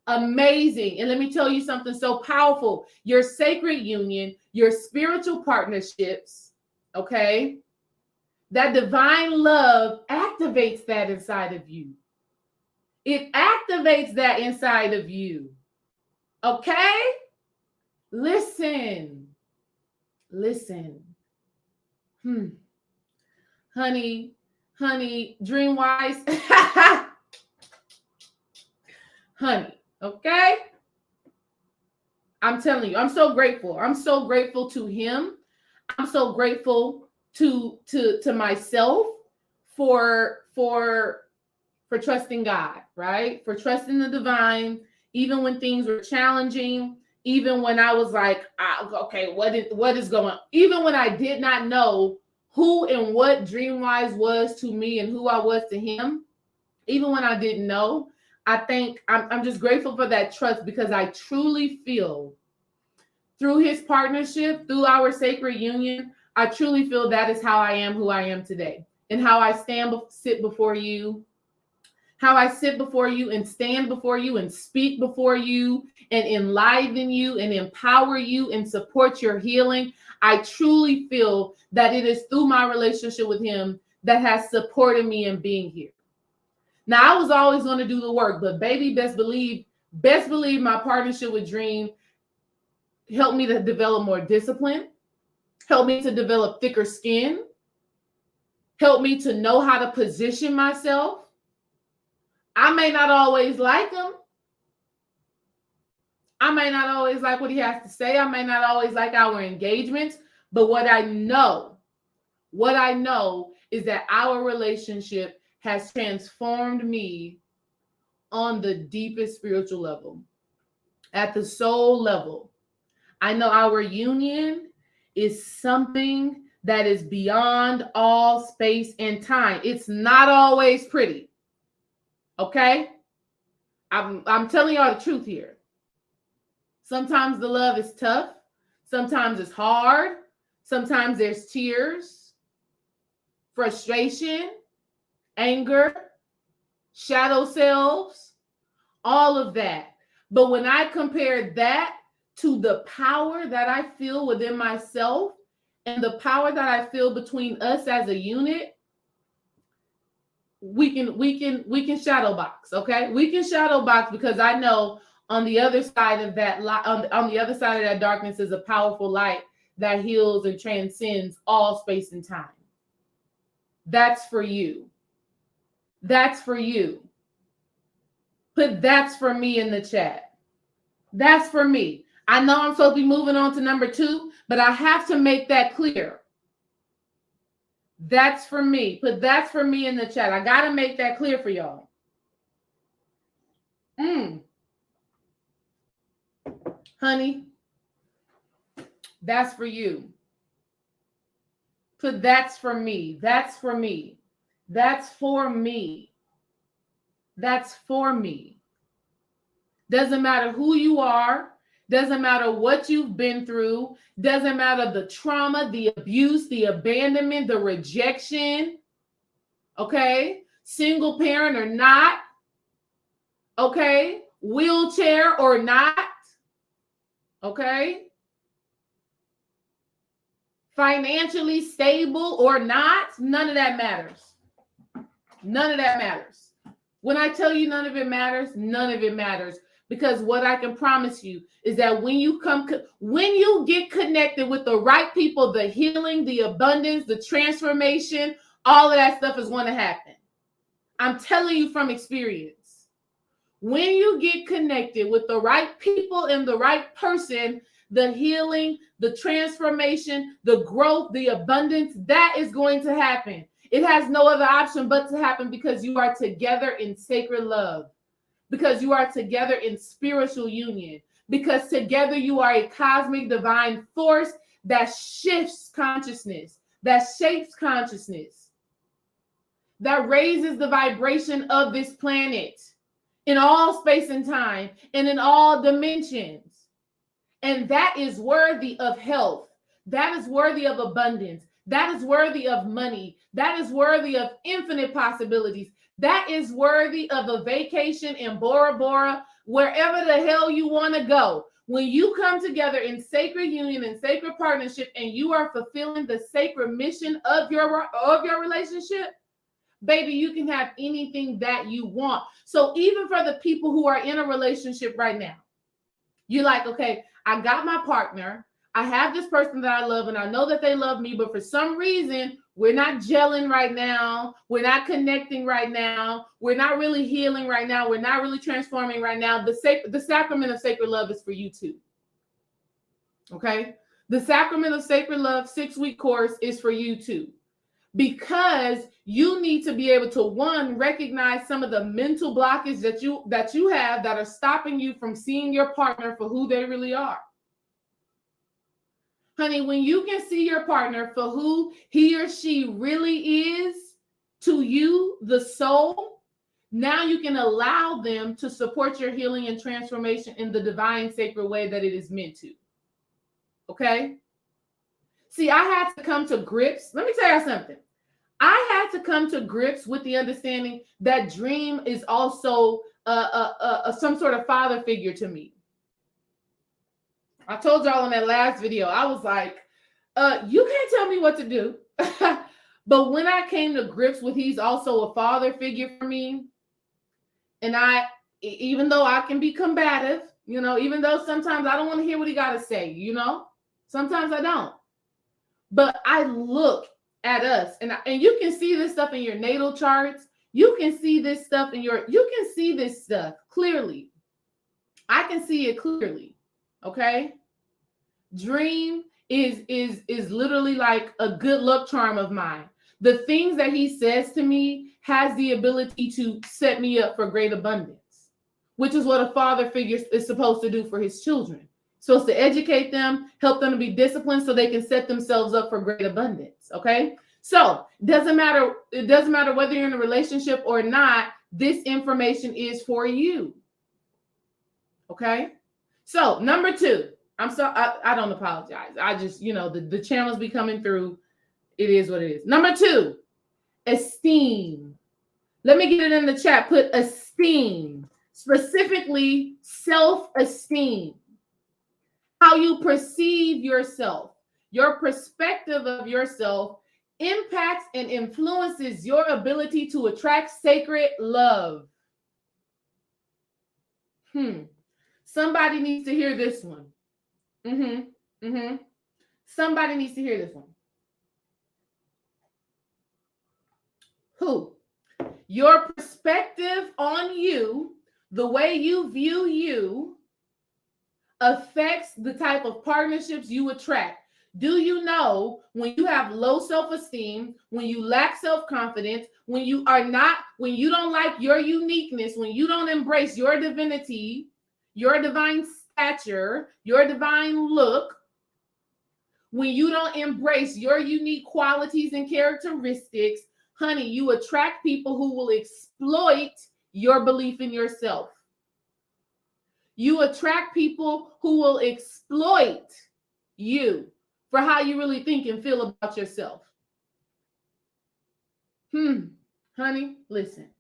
amazing. And let me tell you something so powerful. Your sacred union, your spiritual partnerships, okay? That divine love activates that inside of you. It activates that inside of you. Okay? Listen. Honey, dream-wise. Honey, okay? I'm telling you, I'm so grateful. I'm so grateful to him. I'm so grateful to myself for trusting God, right? For trusting the divine even when things were challenging, even when I was like, okay, what is going on? Even when I did not know who and what DreamWise was to me and who I was to him, even when I didn't know, I'm just grateful for that trust, because I truly feel through his partnership, through our sacred union, I truly feel that is how I am who I am today, and how I sit before you, how I sit before you and stand before you and speak before you and enliven you and empower you and support your healing. I truly feel that it is through my relationship with him that has supported me in being here. Now, I was always going to do the work, but baby, best believe my partnership with Dream helped me to develop more discipline, helped me to develop thicker skin, helped me to know how to position myself. I may not always like him. I may not always like what he has to say. I may not always like our engagements, but what I know is that our relationship has transformed me on the deepest spiritual level, at the soul level. I know our union is something that is beyond all space and time. It's not always pretty. Okay? I'm telling y'all the truth here. Sometimes the love is tough. Sometimes it's hard. Sometimes there's tears, frustration, anger, shadow selves, all of that. But when I compare that to the power that I feel within myself and the power that I feel between us as a unit, we can shadow box, okay? We can shadow box, because I know on the other side of that light, on the other side of that darkness, is a powerful light that heals and transcends all space and time. That's for you. That's for you. Put "that's for me" in the chat. That's for me. I know I'm supposed to be moving on to number 2, but I have to make that clear. That's for me. Put "that's for me" in the chat. I got to make that clear for y'all. Honey, that's for you. Put "that's for me." That's for me. That's for me. That's for me. Doesn't matter who you are. Doesn't matter what you've been through. Doesn't matter the trauma, the abuse, the abandonment, the rejection. Okay? Single parent or not. Okay? Wheelchair or not. Okay? Financially stable or not. None of that matters. None of that matters. When I tell you none of it matters, none of it matters. Because what I can promise you is that when you get connected with the right people, the healing, the abundance, the transformation, all of that stuff is going to happen. I'm telling you from experience. When you get connected with the right people and the right person, the healing, the transformation, the growth, the abundance, that is going to happen. It has no other option but to happen, because you are together in sacred love, because you are together in spiritual union, because together you are a cosmic divine force that shifts consciousness, that shapes consciousness, that raises the vibration of this planet in all space and time and in all dimensions. And that is worthy of health. That is worthy of abundance. That is worthy of money. That is worthy of infinite possibilities. That is worthy of a vacation in Bora Bora, wherever the hell you want to go. When you come together in sacred union and sacred partnership, and you are fulfilling the sacred mission of your relationship, baby, you can have anything that you want. So even for the people who are in a relationship right now, you're like, okay, I got my partner. I have this person that I love, and I know that they love me, but for some reason, we're not gelling right now. We're not connecting right now. We're not really healing right now. We're not really transforming right now. The sacrament of sacred love is for you too. Okay? The sacrament of sacred love 6-week course is for you too. because you need to be able to, one, recognize some of the mental blockages that you have that are stopping you from seeing your partner for who they really are. Honey, when you can see your partner for who he or she really is to you, the soul, now you can allow them to support your healing and transformation in the divine, sacred way that it is meant to. Okay? See, I had to come to grips. Let me tell you something. I had to come to grips with the understanding that Dream is also some sort of father figure to me. I told y'all in that last video, I was like, you can't tell me what to do. But when I came to grips with he's also a father figure for me, and even though I can be combative, even though sometimes I don't want to hear what he got to say, sometimes I don't. But I look at us, and you can see this stuff in your natal charts. You can see this stuff you can see this stuff clearly. I can see it clearly. Okay? Dream is literally like a good luck charm of mine. The things that he says to me has the ability to set me up for great abundance, which is what a father figure is supposed to do for his children. Supposed to educate them, help them to be disciplined so they can set themselves up for great abundance. Okay? So it doesn't matter whether you're in a relationship or not, this information is for you. Okay? So number 2, I don't apologize. I just, the channels be coming through. It is what it is. Number 2, esteem. Let me get it in the chat. Put esteem, specifically self-esteem. How you perceive yourself, your perspective of yourself impacts and influences your ability to attract sacred love. Somebody needs to hear this one. Somebody needs to hear this one. Who? Your perspective on you, the way you view you, affects the type of partnerships you attract. Do you know when you have low self-esteem, when you lack self-confidence, when you don't like your uniqueness, when you don't embrace your divinity, your divine stature, your divine look, when you don't embrace your unique qualities and characteristics, honey, you attract people who will exploit your belief in yourself. You attract people who will exploit you for how you really think and feel about yourself. Honey, listen.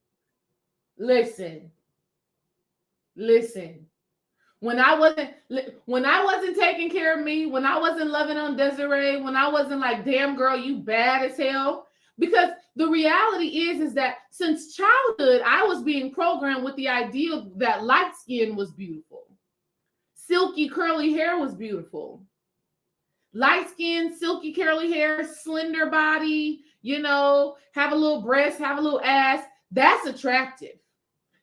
When I wasn't taking care of me, when I wasn't loving on Desiree, when I wasn't like, damn girl, you bad as hell. Because the reality is that since childhood, I was being programmed with the idea that light skin was beautiful. Silky curly hair was beautiful. Light skin, silky curly hair, slender body, have a little breast, have a little ass. That's attractive.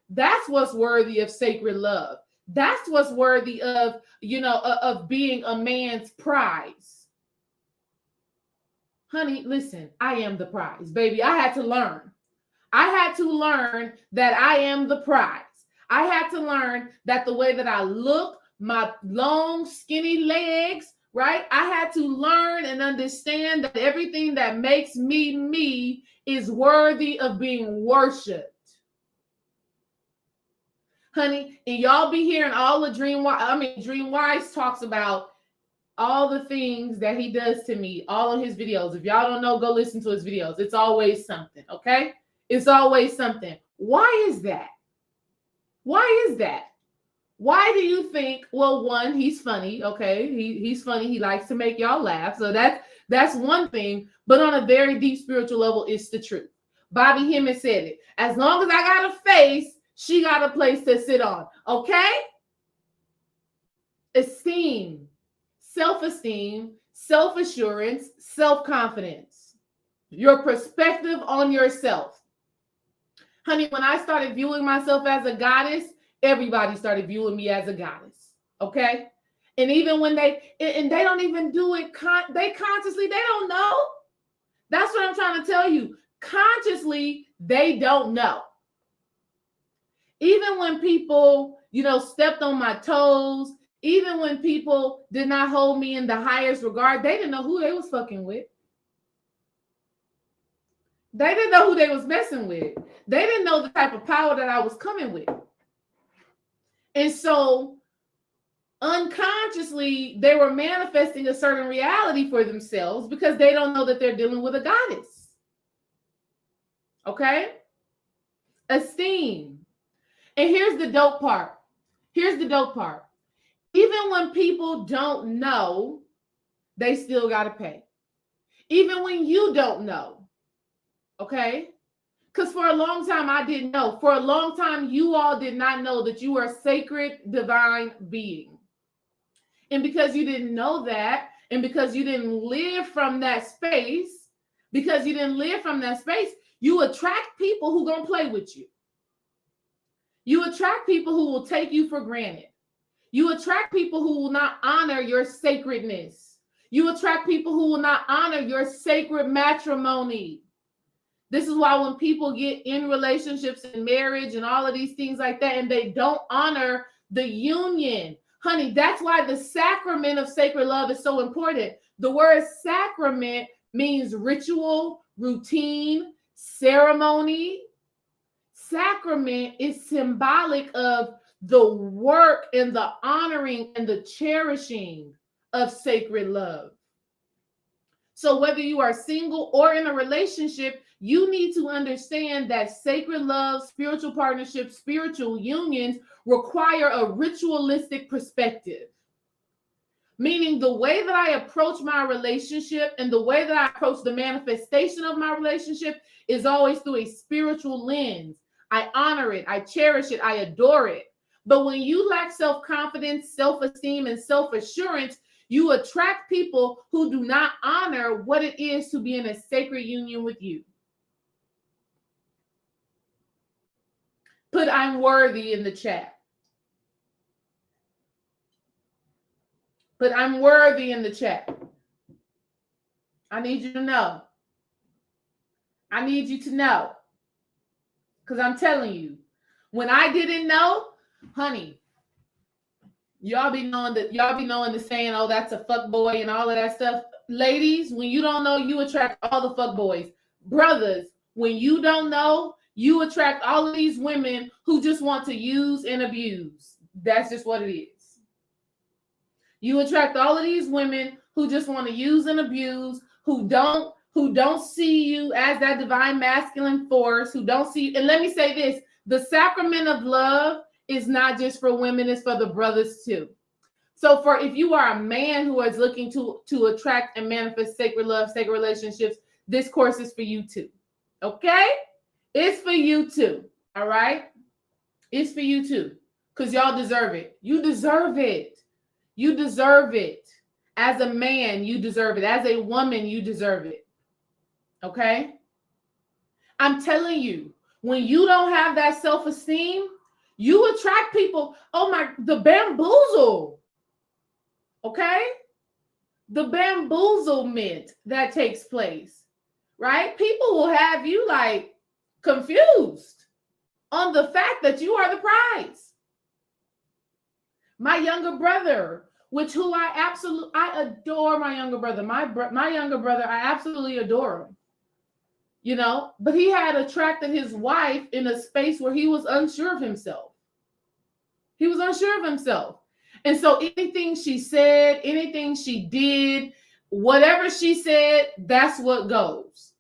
That's what's worthy of sacred love. That's what's worthy of, of being a man's prize. Honey, listen, I am the prize, baby. I had to learn. I had to learn that I am the prize. I had to learn that the way that I look, my long, skinny legs, right? I had to learn and understand that everything that makes me me is worthy of being worshipped. Honey, and y'all be hearing all the Dream Wise talks about all the things that he does to me, all of his videos. If y'all don't know, go listen to his videos. It's always something, okay? It's always something. Why is that? Why is that? Why do you think? Well, one, he's funny, okay? He's funny. He likes to make y'all laugh. So that's one thing. But on a very deep spiritual level, it's the truth. Bobby Hemmett said it. As long as I got a face, she got a place to sit on, okay? Esteem, self-esteem, self-assurance, self-confidence. Your perspective on yourself. Honey, when I started viewing myself as a goddess, everybody started viewing me as a goddess, okay? And even when they don't even do it, they consciously, they don't know. That's what I'm trying to to tell you, consciously, they don't know. Even when people, stepped on my toes, even when people did not hold me in the highest regard, they didn't know who they was fucking with. They didn't know who they was messing with. They didn't know the type of power that I was coming with. And so unconsciously, they were manifesting a certain reality for themselves because they don't know that they're dealing with a goddess. Okay? Esteem. And here's the dope part. Even when people don't know, they still got to pay. Even when you don't know. Okay? Because for a long time, I didn't know. For a long time, you all did not know that you are a sacred, divine being. And because you didn't know that, and because you didn't live from that space, you attract people who gonna play with you. You attract people who will take you for granted. You attract people who will not honor your sacredness. You attract people who will not honor your sacred matrimony. This is why when people get in relationships and marriage and all of these things like that, and they don't honor the union, honey, that's why the sacrament of sacred love is so important. The word sacrament means ritual, routine, ceremony. Sacrament is symbolic of the work and the honoring and the cherishing of sacred love. So whether you are single or in a relationship, you need to understand that sacred love, spiritual partnerships, spiritual unions require a ritualistic perspective. Meaning the way that I approach my relationship and the way that I approach the manifestation of my relationship is always through a spiritual lens. I honor it, I cherish it, I adore it. But when you lack self-confidence, self-esteem, and self-assurance, you attract people who do not honor what it is to be in a sacred union with you. Put "I'm worthy" in the chat. Put "I'm worthy" in the chat. I need you to know. I need you to know. Because I'm telling you, when I didn't know, honey, y'all be knowing the saying, oh, that's a fuck boy and all of that stuff. Ladies, when you don't know, you attract all the fuck boys. Brothers, when you don't know, you attract all of these women who just want to use and abuse. That's just what it is. You attract all of these women who just want to use and abuse, who don't see you as that divine masculine force, who don't see. And let me say this, the sacrament of love is not just for women, it's for the brothers too. So if you are a man who is looking to attract and manifest sacred love, sacred relationships, this course is for you too. Okay? It's for you too. All right? It's for you too. Because y'all deserve it. You deserve it. You deserve it. As a man, you deserve it. As a woman, you deserve it. Okay? I'm telling you, when you don't have that self-esteem, you attract people. The bamboozle. Okay? The bamboozlement that takes place, right? People will have you like confused on the fact that you are the prize. My younger brother, I adore my younger brother. My younger brother, I absolutely adore him. But he had attracted his wife in a space where he was unsure of himself. And so anything she said, anything she did, whatever she said, that's what goes.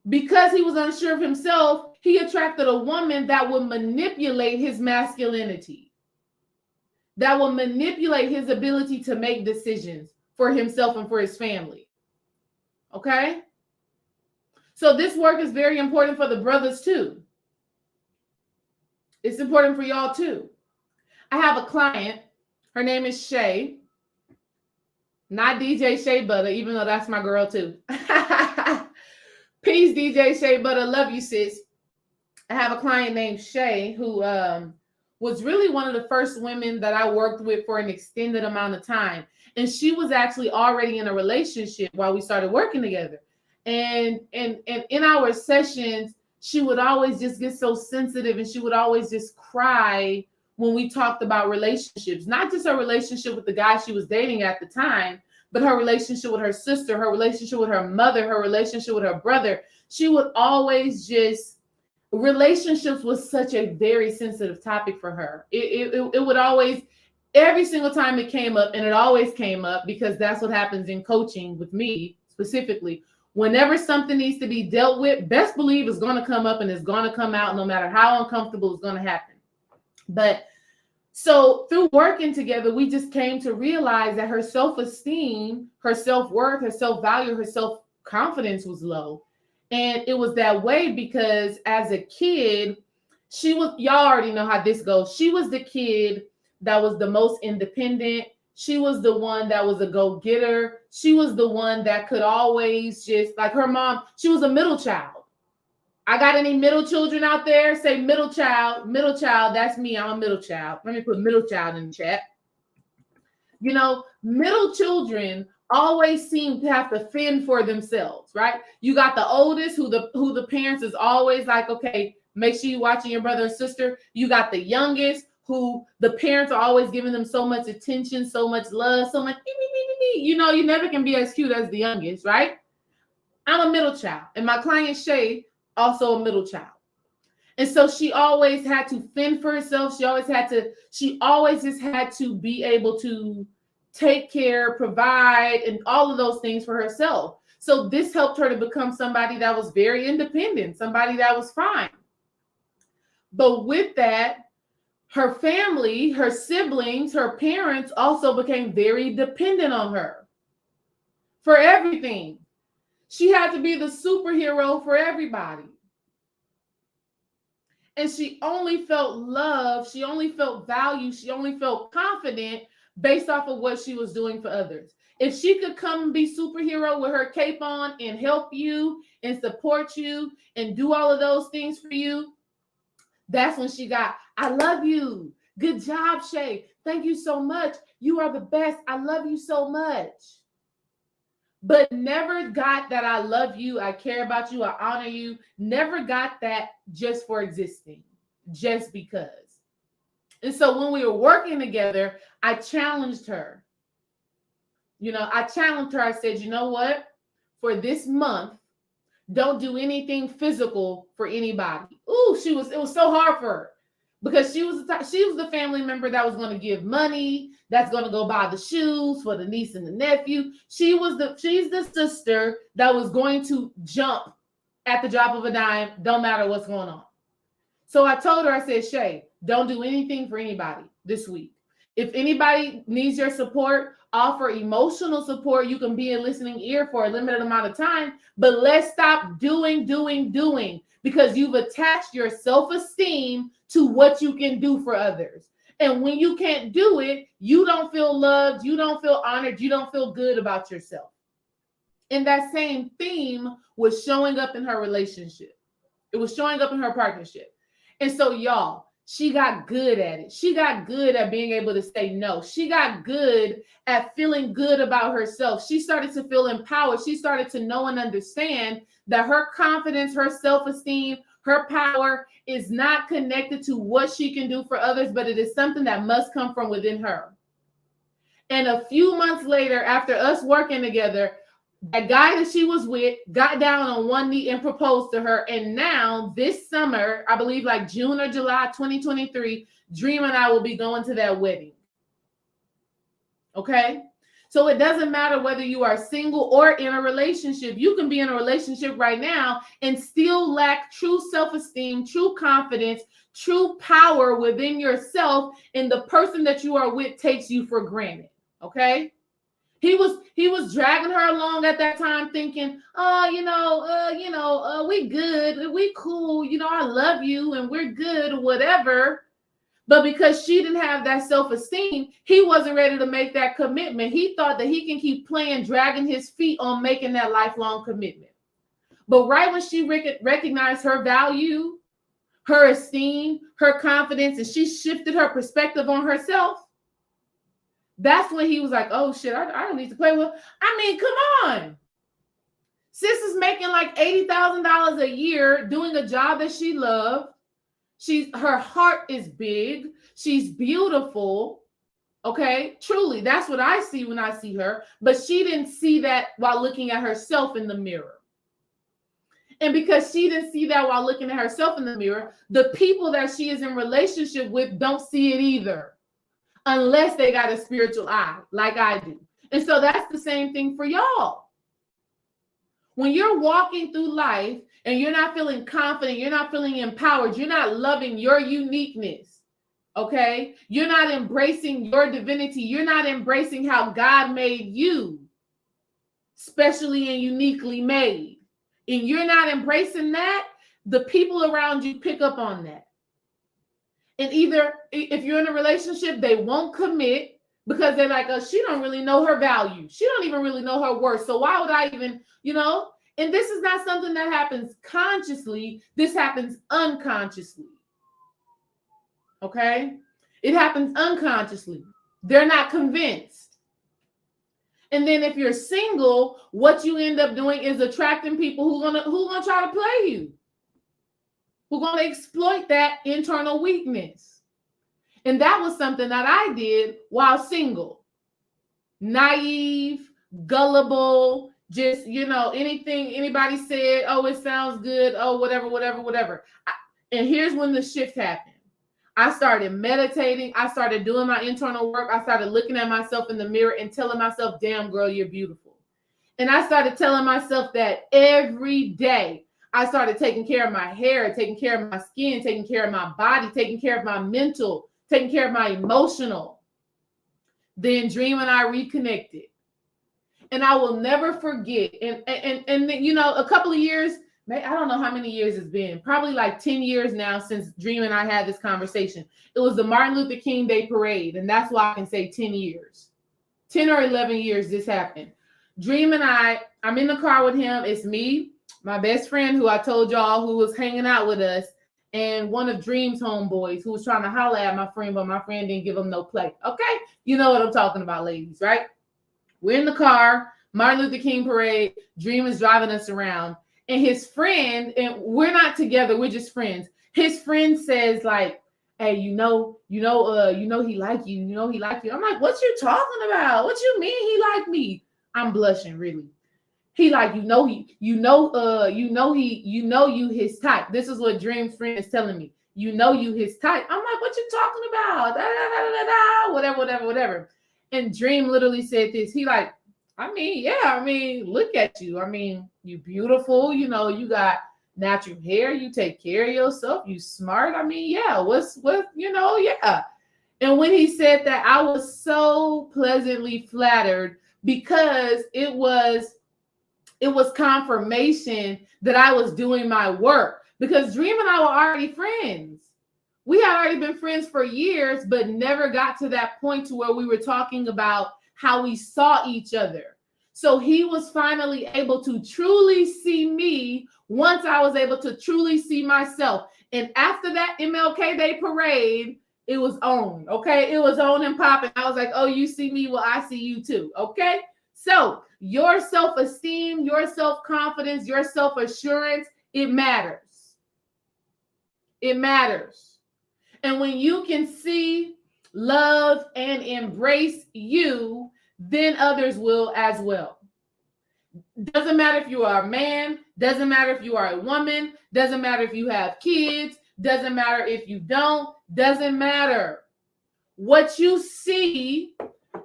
Because he was unsure of himself, he attracted a woman that would manipulate his masculinity, that will manipulate his ability to make decisions for himself and for his family. Okay? So this work is very important for the brothers too. It's important for y'all too. I have a client. Her name is Shay. Not DJ Shea Butter, even though that's my girl too. Peace, DJ Shea Butter. Love you, sis. I have a client named Shay who was really one of the first women that I worked with for an extended amount of time. And she was actually already in a relationship while we started working together. And in our sessions, she would always just get so sensitive, and she would always just cry when we talked about relationships, not just her relationship with the guy she was dating at the time, but her relationship with her sister, her relationship with her mother, her relationship with her brother. She would always just, relationships was such a very sensitive topic for her. It would always, every single time it came up, and it always came up because that's what happens in coaching with me specifically. Whenever something needs to be dealt with, best believe it's going to come up and it's going to come out no matter how uncomfortable it's going to happen. But so through working together, we just came to realize that her self-esteem, her self-worth, her self-value, her self-confidence was low. And it was that way because as a kid, she was, y'all already know how this goes. She was the kid that was the most independent. She was the one that was a go-getter. She was the one that could always just, like her mom, she was a middle child. I got any middle children out there? Say middle child, that's me. I'm a middle child. Let me put middle child in the chat. You know, middle children always seem to have to fend for themselves, right? You got the oldest who the parents is always like, okay, make sure you're watching your brother or sister. You got the youngest who the parents are always giving them so much attention, so much love, so much, you know, you never can be as cute as the youngest, right? I'm a middle child, and my client Shay, also a middle child. And so she always had to fend for herself. She always just had to be able to take care, provide, and all of those things for herself. So this helped her to become somebody that was very independent, somebody that was fine. But with that, her family, her siblings, her parents also became very dependent on her for everything. She had to be the superhero for everybody. And she only felt love, she only felt value, she only felt confident based off of what she was doing for others. If she could come and be superhero with her cape on and help you and support you and do all of those things for you, that's when she got, I love you. Good job, Shay. Thank you so much. You are the best. I love you so much. But never got that I love you, I care about you, I honor you. Never got that just for existing, just because. And so when we were working together, I challenged her. You know, I challenged her. I said, you know what? For this month, don't do anything physical for anybody. Ooh, it was so hard for her. Because she was the family member that was going to give money, that's going to go buy the shoes for the niece and the nephew. She's the sister that was going to jump at the drop of a dime, don't matter what's going on. So I told her, I said, Shay, don't do anything for anybody this week. If anybody needs your support, offer emotional support. You can be a listening ear for a limited amount of time, but let's stop doing, because you've attached your self-esteem to what you can do for others. And when you can't do it, you don't feel loved, you don't feel honored, you don't feel good about yourself. And that same theme was showing up in her relationship. It was showing up in her partnership. And so, y'all, she got good at it. She got good at being able to say no. She got good at feeling good about herself. She started to feel empowered. She started to know and understand that her confidence, her self-esteem, her power is not connected to what she can do for others, but it is something that must come from within her. And a few months later, after us working together, that guy that she was with got down on one knee and proposed to her. And now this summer, I believe like June or July 2023, Dream and I will be going to that wedding. Okay? So it doesn't matter whether you are single or in a relationship. You can be in a relationship right now and still lack true self-esteem, true confidence, true power within yourself, and the person that you are with takes you for granted. Okay? He was dragging her along at that time thinking, we good, we cool, I love you and we're good or whatever. But because she didn't have that self-esteem, he wasn't ready to make that commitment. He thought that he can keep playing, dragging his feet on making that lifelong commitment. But right when she recognized her value, her esteem, her confidence, and she shifted her perspective on herself, that's when he was like, oh shit, I don't need to play with. I mean, come on. Sis is was making like $80,000 a year doing a job that she loved. Her heart is big. She's beautiful. Okay, truly, that's what I see when I see her. But she didn't see that while looking at herself in the mirror. And because she didn't see that while looking at herself in the mirror, the people that she is in relationship with don't see it either, unless they got a spiritual eye like I do. And so that's the same thing for y'all. When you're walking through life and you're not feeling confident, you're not feeling empowered, you're not loving your uniqueness, okay? You're not embracing your divinity. You're not embracing how God made you, specially and uniquely made. And you're not embracing that, the people around you pick up on that. And either if you're in a relationship, they won't commit because they're like, oh, she don't really know her value. She don't even really know her worth. So why would I even, And this is not something that happens consciously. This happens unconsciously. Okay? It happens unconsciously. They're not convinced. And then if you're single, what you end up doing is attracting people who gonna try to play you, who gonna exploit that internal weakness. And that was something that I did while single. Naive, gullible, just, anything anybody said, oh, it sounds good, oh, whatever. And here's when the shift happened. I started meditating. I started doing my internal work. I started looking at myself in the mirror and telling myself, damn girl, you're beautiful. And I started telling myself that every day. I started taking care of my hair, taking care of my skin, taking care of my body, taking care of my mental, taking care of my emotional. Then Dream and I reconnected. And I will never forget. And a couple of years, I don't know how many years it's been, probably like 10 years now since Dream and I had this conversation. It was the Martin Luther King Day parade. And that's why I can say 10 years, 10 or 11 years this happened. Dream and I'm in the car with him. It's me, my best friend who I told y'all who was hanging out with us, and one of Dream's homeboys who was trying to holler at my friend, but my friend didn't give him no play. Okay. You know what I'm talking about, ladies, right? We're in the car, Martin Luther King parade. Dream is driving us around. And his friend, and we're not together, we're just friends. His friend says, like, hey, he like you. He like you. I'm like, what you talking about? What you mean he like me? I'm blushing, really. He like, you his type. This is what Dream's friend is telling me. You his type. I'm like, what you talking about? Whatever. And Dream literally said this. He like, look at you. You beautiful. You got natural hair. You take care of yourself. You smart. Yeah. And when he said that, I was so pleasantly flattered because it was confirmation that I was doing my work, because Dream and I were already friends. We had already been friends for years, but never got to that point to where we were talking about how we saw each other. So he was finally able to truly see me once I was able to truly see myself. And after that MLK Day parade, it was on, okay? It was on and popping. I was like, oh, you see me? Well, I see you too, okay? So your self-esteem, your self-confidence, your self-assurance, it matters. It matters. And when you can see, love, and embrace you, then others will as well. Doesn't matter if you are a man, doesn't matter if you are a woman, doesn't matter if you have kids, doesn't matter if you don't, doesn't matter. What you see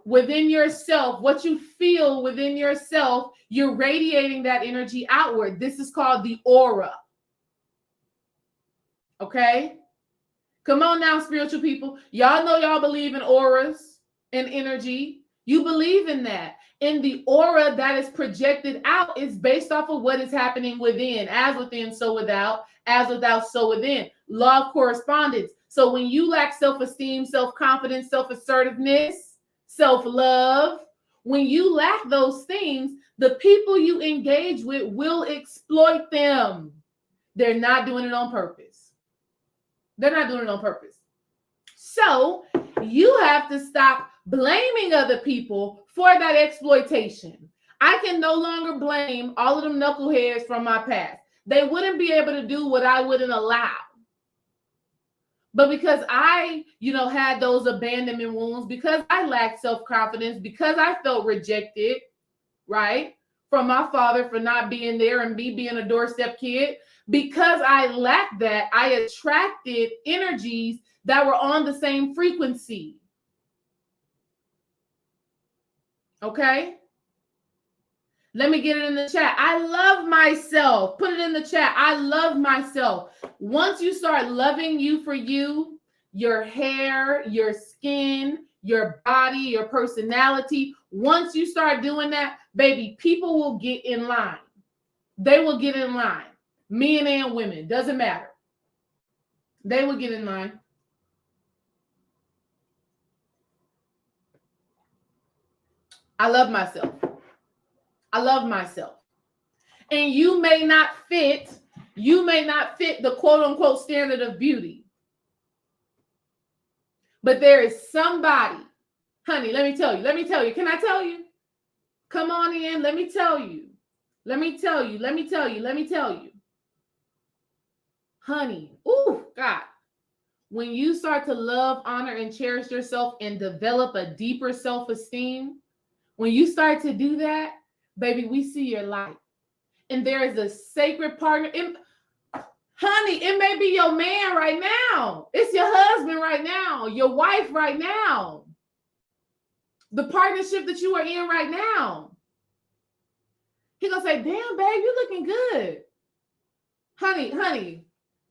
within yourself, what you feel within yourself, you're radiating that energy outward. This is called the aura. Okay? Come on now, spiritual people. Y'all know y'all believe in auras and energy. You believe in that. And the aura that is projected out is based off of what is happening within. As within, so without. As without, so within. Law of correspondence. So when you lack self-esteem, self-confidence, self-assertiveness, self-love, when you lack those things, the people you engage with will exploit them. They're not doing it on purpose. They're not doing it on purpose. So you have to stop blaming other people for that exploitation. I can no longer blame all of them knuckleheads from my past. They wouldn't be able to do what I wouldn't allow. But because I, had those abandonment wounds, because I lacked self-confidence, because I felt rejected, right, from my father for not being there and me being a doorstep kid, because I lacked that, I attracted energies that were on the same frequency. Okay? Let me get it in the chat. I love myself. Put it in the chat. I love myself. Once you start loving you for you, your hair, your skin, your body, your personality, once you start doing that, baby, people will get in line. They will get in line. Men and women, doesn't matter. They will get in line. I love myself. I love myself. And you may not fit the quote unquote standard of beauty. But there is somebody, honey, let me tell you. Can I tell you? Come on in. Let me tell you. Honey, ooh, God. When you start to love, honor, and cherish yourself and develop a deeper self-esteem, when you start to do that, baby, we see your light. And there is a sacred partner. Honey, it may be your man right now. It's your husband right now, your wife right now. The partnership that you are in right now. He gonna say, damn, babe, you looking good. Honey,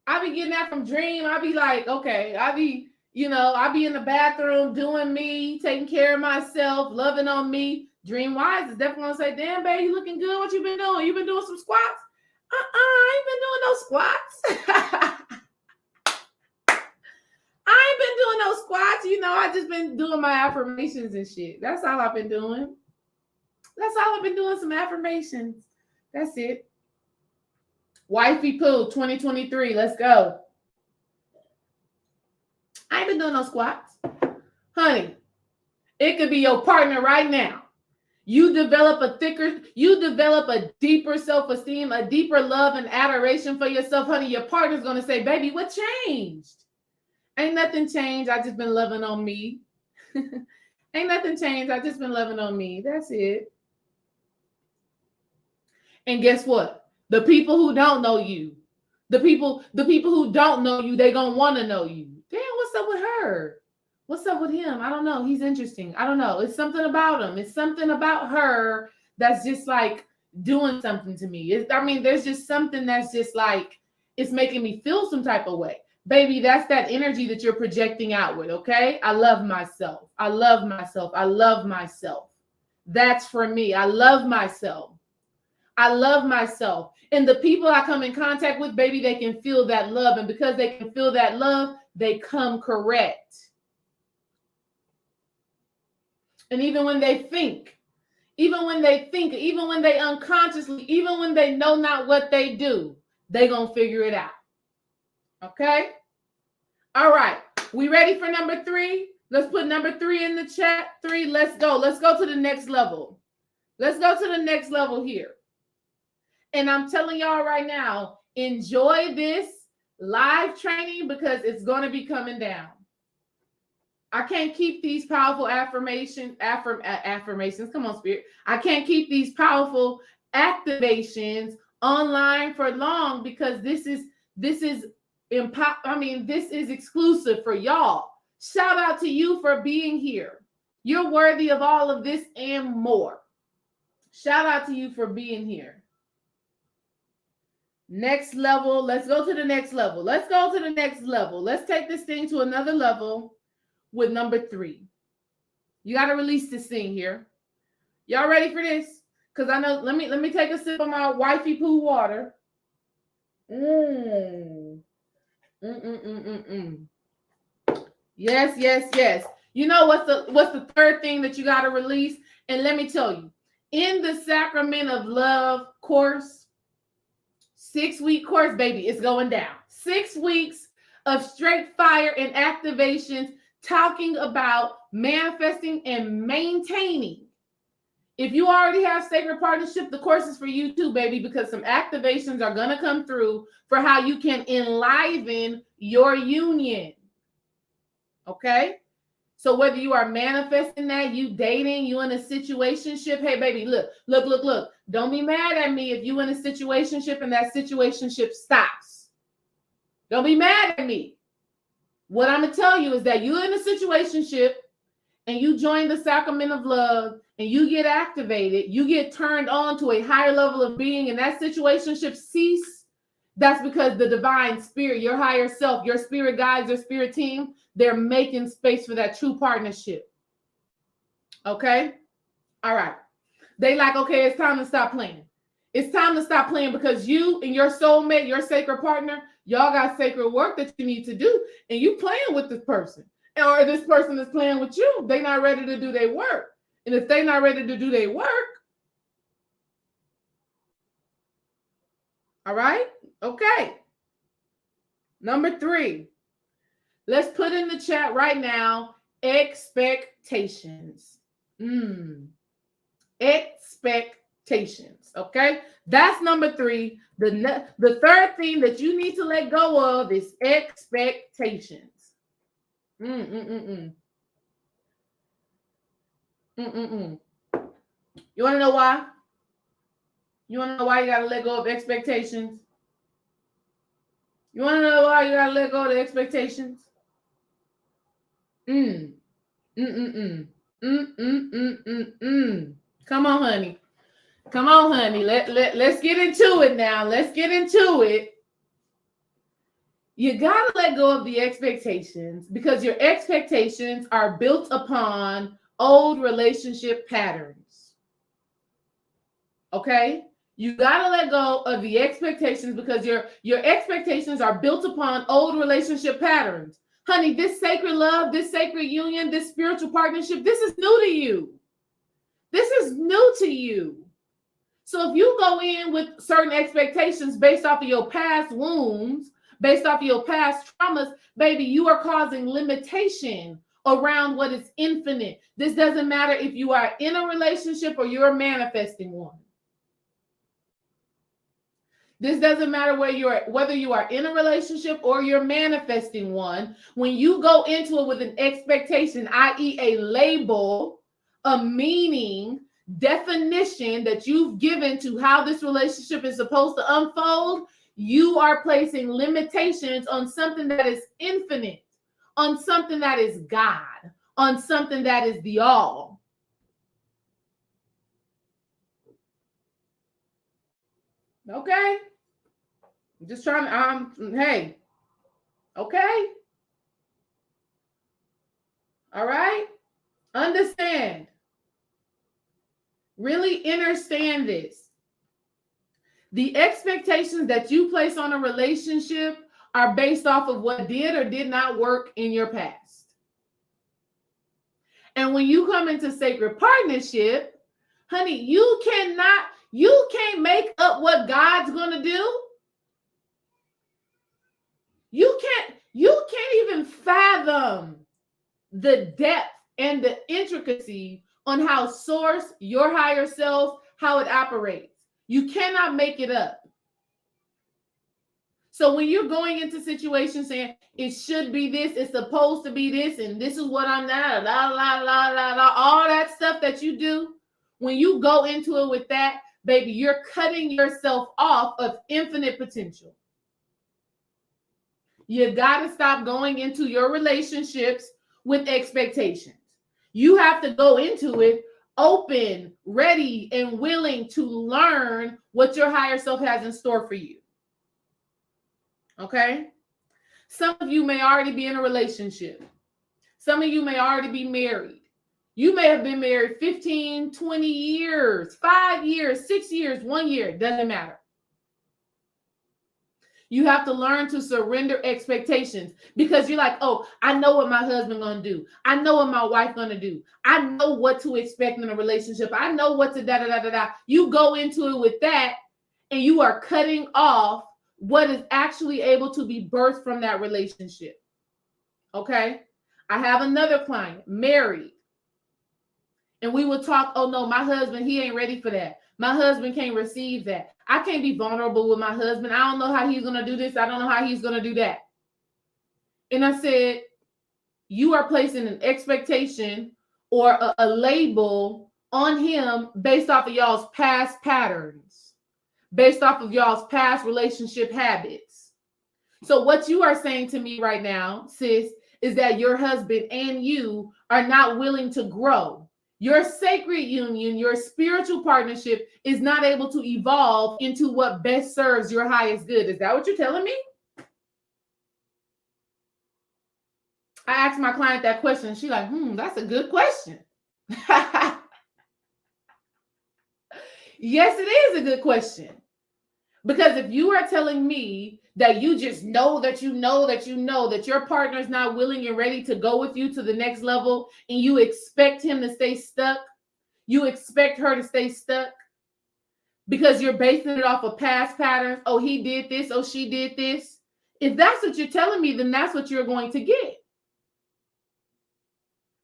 I be getting that from Dream. I be like, okay, I be in the bathroom doing me, taking care of myself, loving on me. Dream Wise is definitely gonna say, damn, babe, you looking good. What you been doing? You been doing some squats? I ain't been doing no squats. I ain't been doing no squats. I just been doing my affirmations and shit. That's all I've been doing. Some affirmations. That's it. Wifey Pooh 2023. Let's go. I ain't been doing no squats. Honey, it could be your partner right now. You develop a deeper self-esteem, a deeper love and adoration for yourself, honey. Your partner's going to say, baby, what changed? Ain't nothing changed. I just been loving on me. Ain't nothing changed. I just been loving on me. That's it. And guess what? The people who don't know you, the people who don't know you, they going to want to know you. Damn, what's up with her? What's up with him? I don't know. He's interesting. I don't know. It's something about him. It's something about her that's just like doing something to me. There's just something that's just like, it's making me feel some type of way. Baby, that's that energy that you're projecting outward, okay? I love myself. I love myself. I love myself. That's for me. I love myself. I love myself. And the people I come in contact with, baby, they can feel that love. And because they can feel that love, they come correct. And even when they think, even when they unconsciously, even when they know not what they do, they gonna figure it out. Okay? All right. We ready for number 3? Let's put number 3 in the chat. 3, let's go. Let's go to the next level. Let's go to the next level here. And I'm telling y'all right now, enjoy this live training because it's going to be coming down. I can't keep these powerful affirmations. Come on, Spirit. I can't keep these powerful activations online for long because this is exclusive for y'all. Shout out to you for being here. You're worthy of all of this and more. Shout out to you for being here. Next level. Let's go to the next level. Let's go to the next level. Let's take this thing to another level with number 3. You got to release this thing here. Y'all ready for this? Because I know, let me take a sip of my wifey poo water. Yes. You know what's the third thing that you got to release? And let me tell you, in the Sacrament of Love course, 6-week course, baby, it's going down. 6 weeks of straight fire and activations talking about manifesting and maintaining If you already have sacred partnership, the course is for you too, baby, because some activations are going to come through for how you can enliven your union. Okay? So whether you are manifesting that, you dating, you in a situationship, hey, baby, look. Don't be mad at me if you in a situationship and that situationship stops. Don't be mad at me. What I'm going to tell you is that you're in a situationship and you join the sacrament of love and you get activated, you get turned on to a higher level of being, and that situationship cease. That's because the divine spirit, your higher self, your spirit guides, your spirit team, they're making space for that true partnership. Okay? All right. They like, okay, it's time to stop playing. It's time to stop playing because you and your soulmate, your sacred partner, y'all got sacred work that you need to do, and you playing with this person. Or this person is playing with you. They're not ready to do their work. And if they're not ready to do their work, all right? Okay. Number 3. Let's put in the chat right now, expectations. Expectations, okay? That's number 3. The third thing that you need to let go of is expectations. You want to know why? You want to know why you got to let go of expectations? You want to know why you got to let go of the expectations? Come on, honey. Come on, honey. Let's get into it now. Let's get into it. You got to let go of the expectations because your expectations are built upon old relationship patterns. Okay? You got to let go of the expectations because your expectations are built upon old relationship patterns. Honey, this sacred love, this sacred union, this spiritual partnership, this is new to you. This is new to you. So if you go in with certain expectations based off of your past wounds, based off of your past traumas, baby, you are causing limitation around what is infinite. This doesn't matter if you are in a relationship or you're manifesting one. This doesn't matter whether you are in a relationship or you're manifesting one. When you go into it with an expectation, i.e. a label, a meaning, definition that you've given to how this relationship is supposed to unfold, you are placing limitations on something that is infinite, on something that is God, on something that is the all. Okay? I'm just trying to, hey. Okay? All right? Understand. Really understand this. The expectations that you place on a relationship are based off of what did or did not work in your past. And when you come into sacred partnership, honey, you can't make up what God's going to do. You can't even fathom the depth and the intricacy on how source, your higher self, how it operates. You cannot make it up. So when you're going into situations saying it should be this, it's supposed to be this, and this is what I'm not, all that stuff that you do, when you go into it with that, baby, you're cutting yourself off of infinite potential. You got to stop going into your relationships with expectations. You have to go into it open, ready, and willing to learn what your higher self has in store for you. Okay? Some of you may already be in a relationship. Some of you may already be married. You may have been married 15, 20 years, 5 years, 6 years, 1 year. It doesn't matter. You have to learn to surrender expectations because you're like, oh, I know what my husband gonna do. I know what my wife gonna do. I know what to expect in a relationship. I know what to da-da-da-da-da. You go into it with that and you are cutting off what is actually able to be birthed from that relationship. Okay? I have another client, married. And we would talk, oh no, my husband, he ain't ready for that. My husband can't receive that. I can't be vulnerable with my husband. I don't know how he's going to do this. I don't know how he's going to do that. And I said, you are placing an expectation or a label on him based off of y'all's past patterns, based off of y'all's past relationship habits. So what you are saying to me right now, sis, is that your husband and you are not willing to grow. Your sacred union, your spiritual partnership is not able to evolve into what best serves your highest good. Is that what you're telling me? I asked my client that question. She's like, that's a good question. Yes, it is a good question. Because if you are telling me that you just know that you know that you know that your partner is not willing and ready to go with you to the next level, and you expect him to stay stuck, you expect her to stay stuck because you're basing it off of past patterns. Oh, he did this. Oh, she did this. If that's what you're telling me, then that's what you're going to get.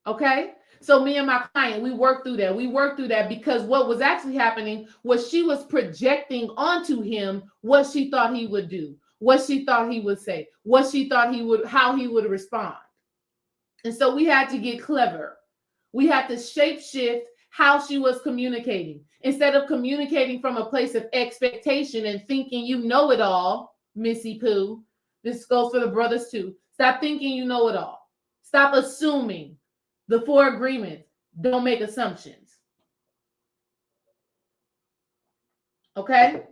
Okay? So me and my client, we worked through that. We worked through that because what was actually happening was she was projecting onto him what she thought he would do, what she thought he would say, what she thought he would, how he would respond. And so we had to get clever. We had to shape shift how she was communicating. Instead of communicating from a place of expectation and thinking you know it all, Missy Pooh, this goes for the brothers too. Stop thinking you know it all. Stop assuming. The 4 agreements, don't make assumptions. Okay?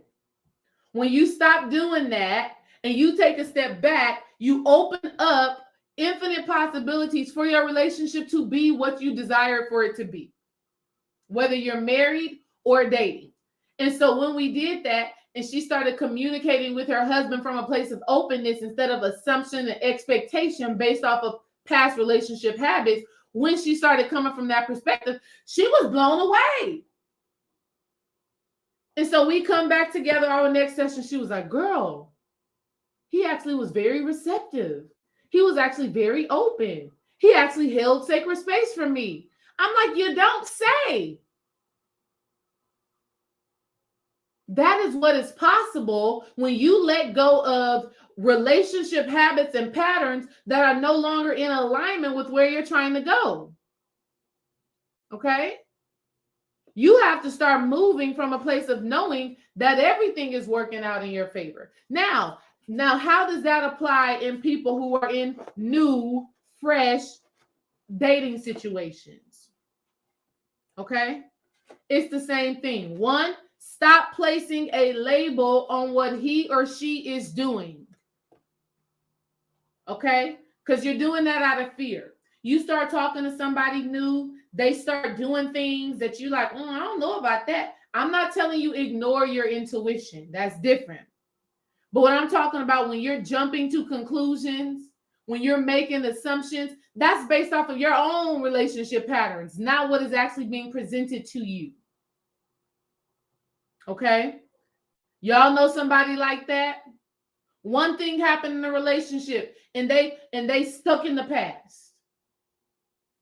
When you stop doing that and you take a step back, you open up infinite possibilities for your relationship to be what you desire for it to be, whether you're married or dating. And so when we did that, and she started communicating with her husband from a place of openness instead of assumption and expectation based off of past relationship habits, when she started coming from that perspective, she was blown away. And so we come back together our next session. She was like, girl, he actually was very receptive. He was actually very open. He actually held sacred space for me. I'm like, you don't say. That is what is possible when you let go of relationship habits and patterns that are no longer in alignment with where you're trying to go. Okay? You have to start moving from a place of knowing that everything is working out in your favor. Now, how does that apply in people who are in new, fresh dating situations? Okay? It's the same thing. 1, stop placing a label on what he or she is doing. Okay? Because you're doing that out of fear. You start talking to somebody new, they start doing things that you like, I don't know about that. I'm not telling you ignore your intuition. That's different. But what I'm talking about, when you're jumping to conclusions, when you're making assumptions, that's based off of your own relationship patterns, not what is actually being presented to you. Okay? Y'all know somebody like that? One thing happened in a relationship and they stuck in the past.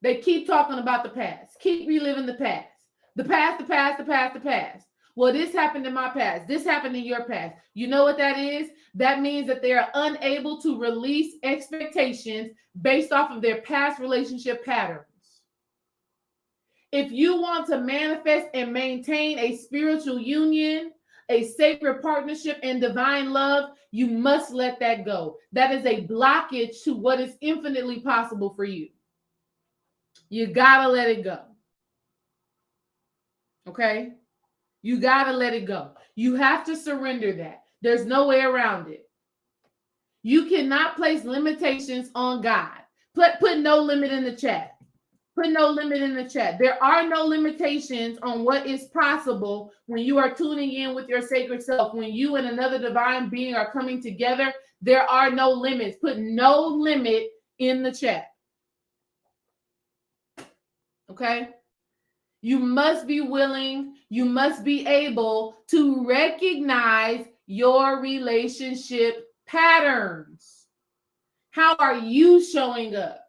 They keep talking about the past, keep reliving the past. The past, the past, the past, the past. Well, this happened in my past. This happened in your past. You know what that is? That means that they are unable to release expectations based off of their past relationship patterns. If you want to manifest and maintain a spiritual union, a sacred partnership, and divine love, you must let that go. That is a blockage to what is infinitely possible for you. You gotta let it go. Okay? You gotta let it go. You have to surrender that. There's no way around it. You cannot place limitations on God. Put no limit in the chat. Put no limit in the chat. There are no limitations on what is possible when you are tuning in with your sacred self. When you and another divine being are coming together, there are no limits. Put no limit in the chat. Okay? You must be willing, you must be able to recognize your relationship patterns. How are you showing up?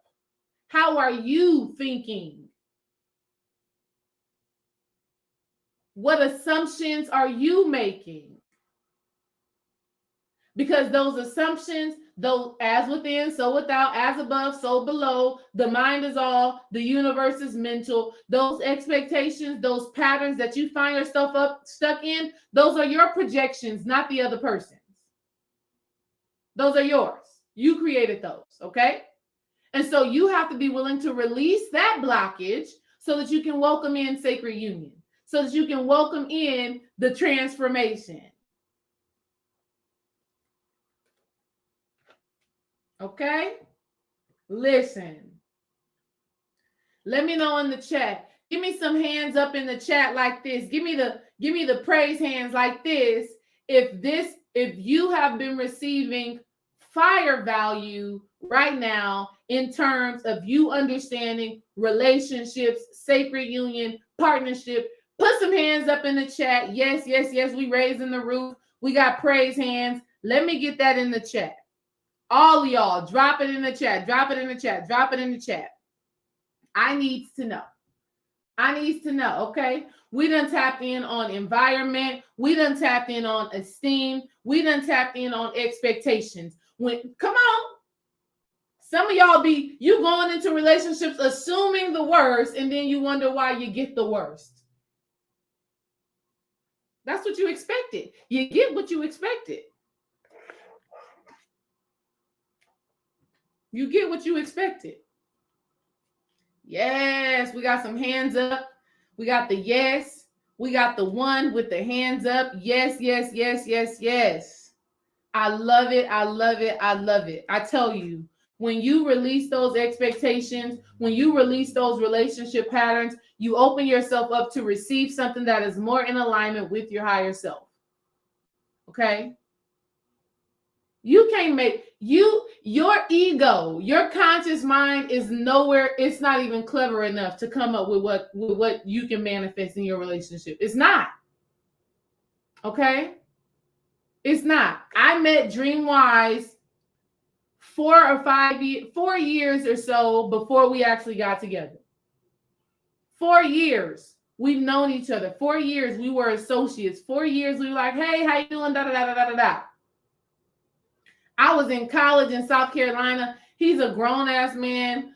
How are you thinking? What assumptions are you making? Because those assumptions, though, as within, so without, as above, so below, the mind is all, the universe is mental. Those expectations, those patterns that you find yourself stuck in, those are your projections, not the other person's. Those are yours. You created those, okay? And so you have to be willing to release that blockage so that you can welcome in sacred union, so that you can welcome in the transformation. Okay? Listen. Let me know in the chat. Give me some hands up in the chat like this. Give me the praise hands like this. If you have been receiving fire value right now in terms of you understanding relationships, sacred union, partnership, put some hands up in the chat. Yes, yes, yes. We raising the roof. We got praise hands. Let me get that in the chat. All y'all, drop it in the chat. Drop it in the chat. Drop it in the chat. I needs to know. I needs to know, okay? We done tapped in on environment. We done tapped in on esteem. We done tapped in on expectations. Come on. Some of y'all you going into relationships assuming the worst, and then you wonder why you get the worst. That's what you expected. You get what you expected. You get what you expected. Yes, we got some hands up. We got the yes. We got the one with the hands up. Yes, yes, yes, yes, yes. I love it. I love it. I love it. I tell you, when you release those expectations, when you release those relationship patterns, you open yourself up to receive something that is more in alignment with your higher self. Okay? You can't make your ego, your conscious mind is nowhere. It's not even clever enough to come up with what you can manifest in your relationship. It's not. Okay? It's not. I met Dreamwise 4 years or so before we actually got together. 4 years we've known each other. 4 years we were associates. 4 years we were like, hey, how you doing? Da da da da da da. I was in college in South Carolina. He's a grown-ass man,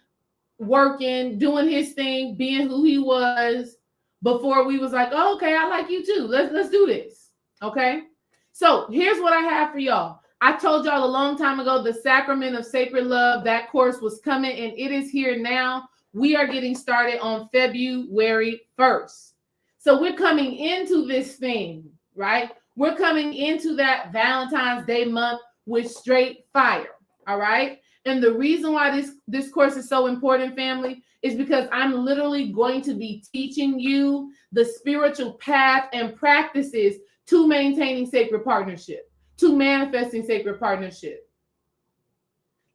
working, doing his thing, being who he was before we was like, oh, okay, I like you too. Let's do this. Okay? So here's what I have for y'all. I told y'all a long time ago, the Sacrament of Sacred Love, that course was coming, and it is here now. We are getting started on February 1st. So we're coming into this thing, right? We're coming into that Valentine's Day month with straight fire, all right? And the reason why this course is so important, family, is because I'm literally going to be teaching you the spiritual path and practices to maintaining sacred partnership, to manifesting sacred partnership.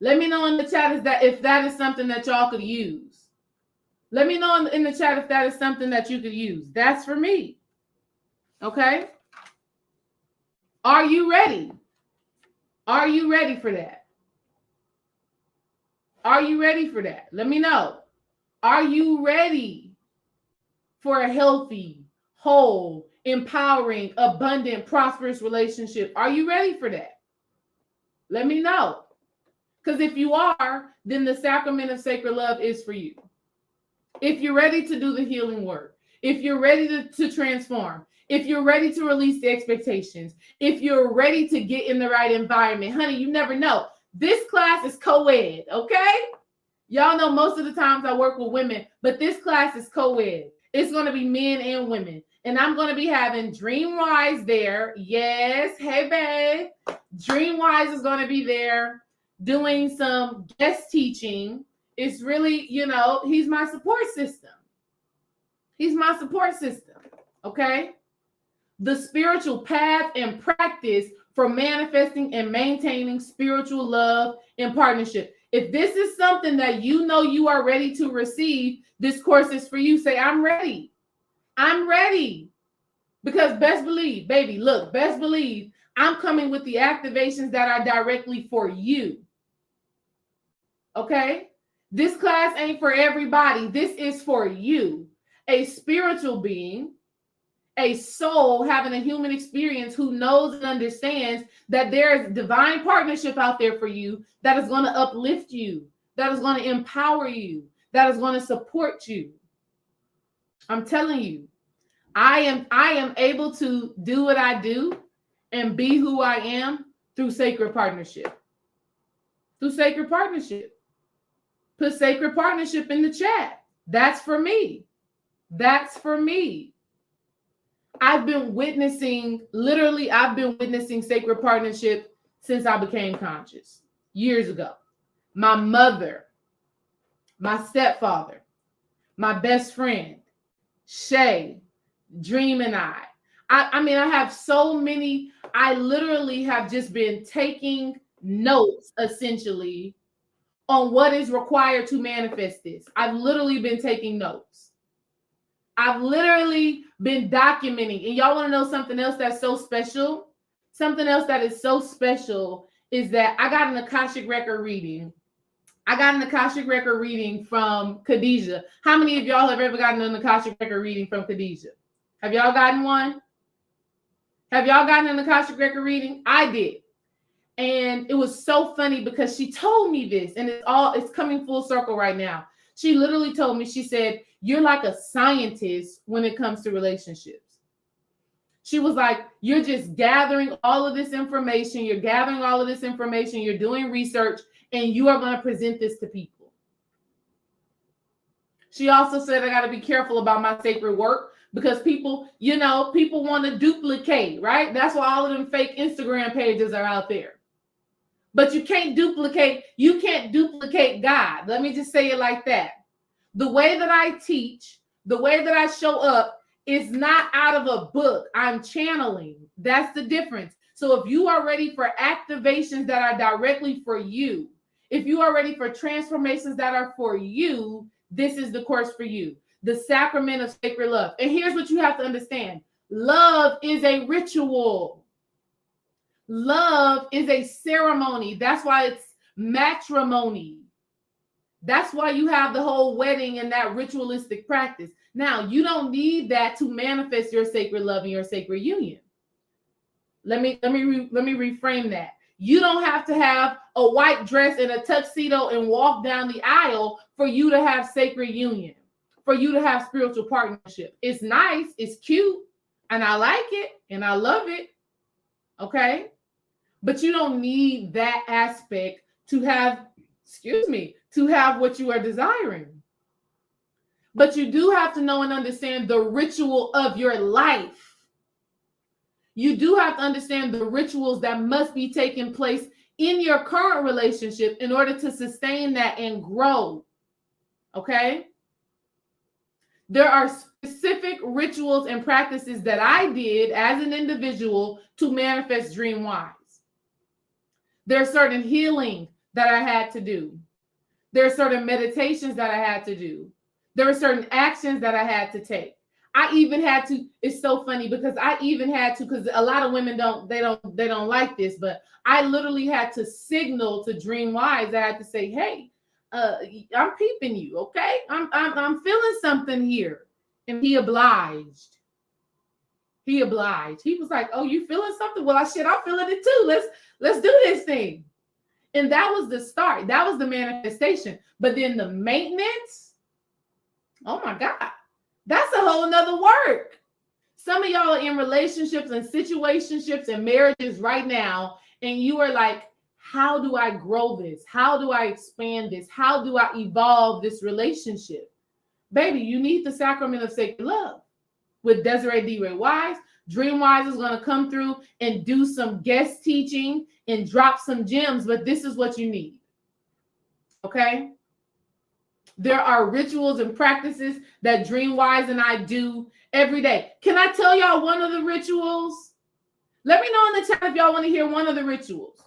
Let me know in the chat if that is something that y'all could use. Let me know in the chat if that is something that you could use. That's for me. Okay? Are you ready? Are you ready for that? Are you ready for that? Let me know. Are you ready for a healthy, whole, empowering, abundant, prosperous relationship? Are you ready for that? Let me know. Because if you are, then the Sacrament of Sacred Love is for you. If you're ready to do the healing work, if you're ready to transform, if you're ready to release the expectations, if you're ready to get in the right environment, honey, you never know. This class is co-ed, okay? Y'all know most of the times I work with women, but this class is co-ed. It's going to be men and women. And I'm going to be having Dreamwise there. Yes, hey, babe. Dreamwise is going to be there doing some guest teaching. It's really, he's my support system. He's my support system, okay? The spiritual path and practice for manifesting and maintaining spiritual love and partnership. If this is something that you know you are ready to receive, this course is for you. Say, I'm ready. I'm ready. Because best believe, baby, look, best believe I'm coming with the activations that are directly for you. Okay? This class ain't for everybody. This is for you, a spiritual being a soul having a human experience who knows and understands that there's divine partnership out there for you that is going to uplift you, that is going to empower you, that is going to support you. I'm telling you, I am able to do what I do and be who I am through sacred partnership. Through sacred partnership. Put sacred partnership in the chat. That's for me. That's for me. I've been witnessing sacred partnership since I became conscious years ago. My mother, my stepfather, my best friend, Shay, Dream, and I have so many. I literally have just been taking notes essentially on what is required to manifest this. I've literally been taking notes. I've literally been documenting. And y'all want to know something else that's so special? Something else that is so special is that I got an Akashic record reading. I got an Akashic record reading from Khadijah. How many of y'all have ever gotten an Akashic record reading from Khadijah? Have y'all gotten one? Have y'all gotten an Akashic record reading? I did. And it was so funny because she told me this, and it's coming full circle right now. She literally told me, she said, you're like a scientist when it comes to relationships. She was like, you're just gathering all of this information. You're gathering all of this information. You're doing research, and you are going to present this to people. She also said, I got to be careful about my sacred work because people want to duplicate, right? That's why all of them fake Instagram pages are out there. But you can't duplicate God. Let me just say it like that. The way that I teach, the way that I show up is not out of a book. I'm channeling. That's the difference. So if you are ready for activations that are directly for you, if you are ready for transformations that are for you, this is the course for you. The sacrament of sacred love. And here's what you have to understand. Love is a ritual. Love is a ceremony. That's why it's matrimony. That's why you have the whole wedding and that ritualistic practice. Now, you don't need that to manifest your sacred love and your sacred union. Let me reframe that. You don't have to have a white dress and a tuxedo and walk down the aisle for you to have sacred union, for you to have spiritual partnership. It's nice, it's cute, and I like it, and I love it. Okay? But you don't need that aspect to have what you are desiring. But you do have to know and understand the ritual of your life. You do have to understand the rituals that must be taking place in your current relationship in order to sustain that and grow. Okay? There are specific rituals and practices that I did as an individual to manifest Dream Wise. There's certain healing that I had to do. There are certain meditations that I had to do. There were certain actions that I had to take. I even had to, it's so funny because because a lot of women don't like this, but I literally had to signal to Dream Wise. I had to say, hey, I'm peeping you, okay? I'm feeling something here. And he obliged. He obliged. He was like, oh, you feeling something? Well, I'm feeling it too. Let's do this thing. And that was the start. That was the manifestation. But then the maintenance, oh my God, that's a whole nother work. Some of y'all are in relationships and situationships and marriages right now, and you are like, how do I grow this? How do I expand this? How do I evolve this relationship? Baby, you need the sacrament of sacred love with Desiree D. Ray Wise. Dream Wise is going to come through and do some guest teaching and drop some gems, but this is what you need. Okay? There are rituals and practices that Dream Wise and I do every day. Can I tell y'all one of the rituals? Let me know in the chat if y'all want to hear one of the rituals.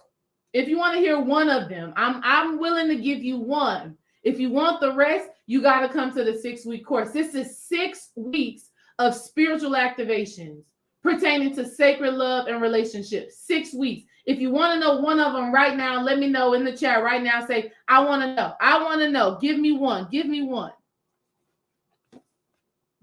If you want to hear one of them, I'm willing to give you one. If you want the rest, you got to come to the 6-week course. This is 6 weeks of spiritual activations pertaining to sacred love and relationships. 6 weeks. If you want to know one of them right now, let me know in the chat right now. Say, I want to know. I want to know. Give me one. Give me one.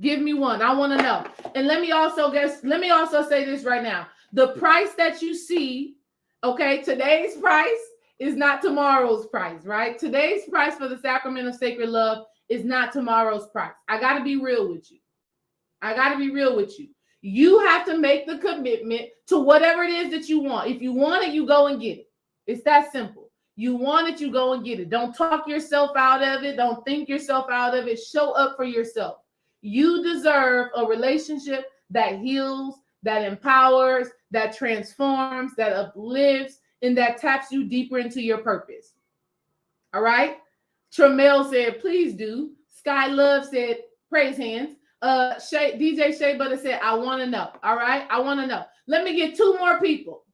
Give me one. I want to know. And let me also say this right now. The price that you see, okay, today's price is not tomorrow's price, right? Today's price for the sacrament of sacred love is not tomorrow's price. I got to be real with you. You have to make the commitment to whatever it is that you want. If you want it, you go and get it. It's that simple. You want it, you go and get it. Don't talk yourself out of it. Don't think yourself out of it. Show up for yourself. You deserve a relationship that heals, that empowers, that transforms, that uplifts, and that taps you deeper into your purpose. All right? Tramel said, please do. Sky Love said, praise hands. DJ Shea Butter said, I want to know. All right? I want to know. Let me get two more people.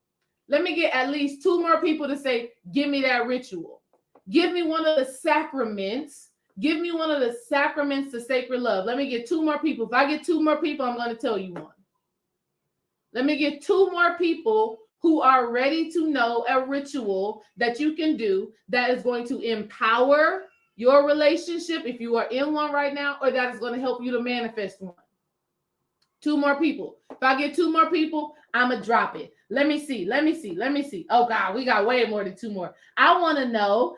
Let me get at least two more people to say, give me that ritual. Give me one of the sacraments. Give me one of the sacraments to sacred love. Let me get two more people. If I get two more people, I'm going to tell you one. Let me get two more people who are ready to know a ritual that you can do that is going to empower your relationship if you are in one right now, or that is going to help you to manifest one. Two more people. If I get two more people, I'm going to drop it. Let me see. Oh, God, we got way more than two more. I want to know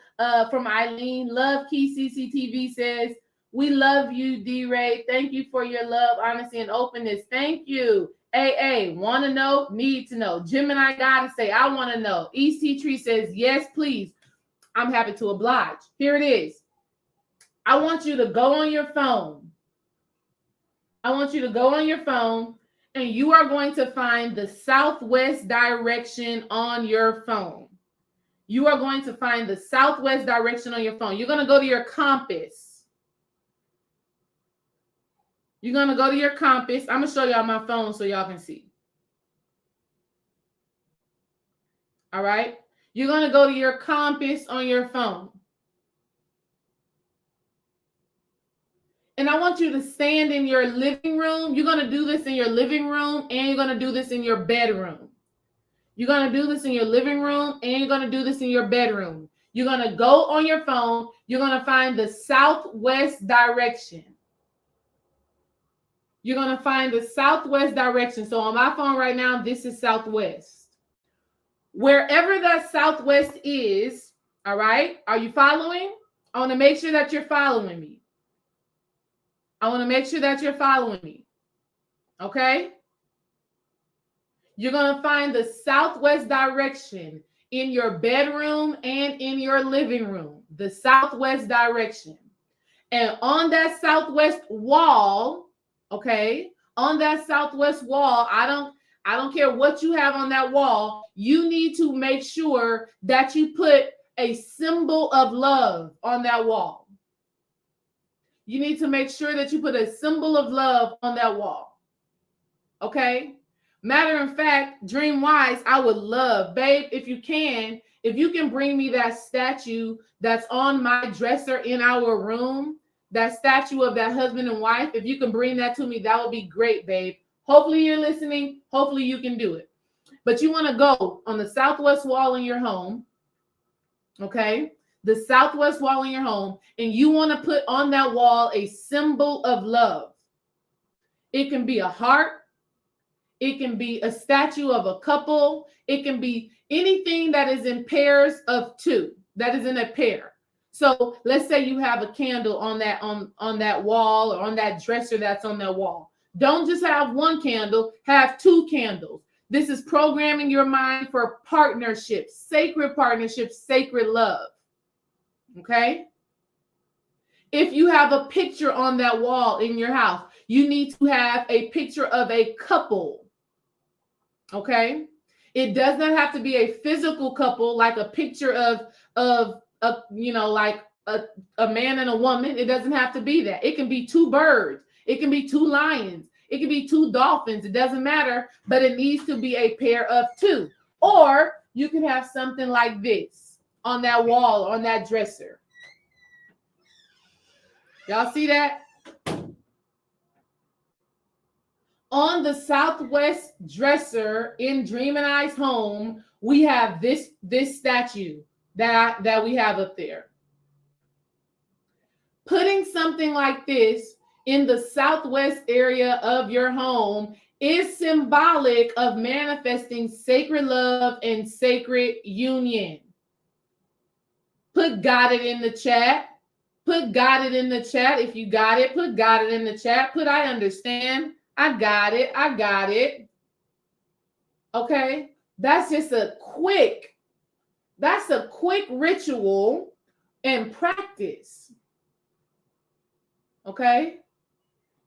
from Eileen. Love Key CCTV says, we love you, D-Ray. Thank you for your love, honesty, and openness. Thank you. AA, want to know, need to know. Gemini got to say, I want to know. EC Tree says, yes, please. I'm happy to oblige. Here it is. I want you to go on your phone. And you are going to find the southwest direction on your phone. You're going to go to your compass. I'm going to show y'all my phone so y'all can see. All right. You're going to go to your compass on your phone. And I want you to stand in your living room. You're going to do this in your living room, and you're going to do this in your bedroom. You're going to do this in your living room, and you're going to do this in your bedroom. You're going to go on your phone. You're going to find the southwest direction. So on my phone right now, this is southwest. Wherever that southwest is, all right, are you following? I want to make sure that you're following me. Okay? You're going to find the southwest direction in your bedroom and in your living room. The southwest direction. And on that southwest wall, okay? On that southwest wall, I don't care what you have on that wall. You need to make sure that you put a symbol of love on that wall. You need to make sure that you put a symbol of love on that wall. Okay? Matter of fact, dream-wise, I would love, babe, if you can bring me that statue that's on my dresser in our room, that statue of that husband and wife, if you can bring that to me, that would be great, babe. Hopefully you're listening. Hopefully you can do it. But you want to go on the southwest wall in your home, okay? The southwest wall in your home, and you want to put on that wall a symbol of love. It can be a heart. It can be a statue of a couple. It can be anything that is in pairs of two, that is in a pair. So let's say you have a candle on that wall, or on that dresser that's on that wall. Don't just have one candle, have two candles. This is programming your mind for partnerships, sacred love. Okay? If you have a picture on that wall in your house, you need to have a picture of a couple. Okay? It does not have to be a physical couple, like a picture of like a man and a woman. It doesn't have to be that. It can be two birds. It can be two lions. It can be two dolphins. It doesn't matter, but it needs to be a pair of two. Or you can have something like this on that wall, on that dresser. Y'all see that? On the southwest dresser in Dream and I's home, we have this statue that we have up there. Putting something like this in the southwest area of your home is symbolic of manifesting sacred love and sacred union. Put got it in the chat. Put got it in the chat. If you got it, put got it in the chat. Put I understand. I got it. I got it. Okay. That's a quick ritual and practice. Okay.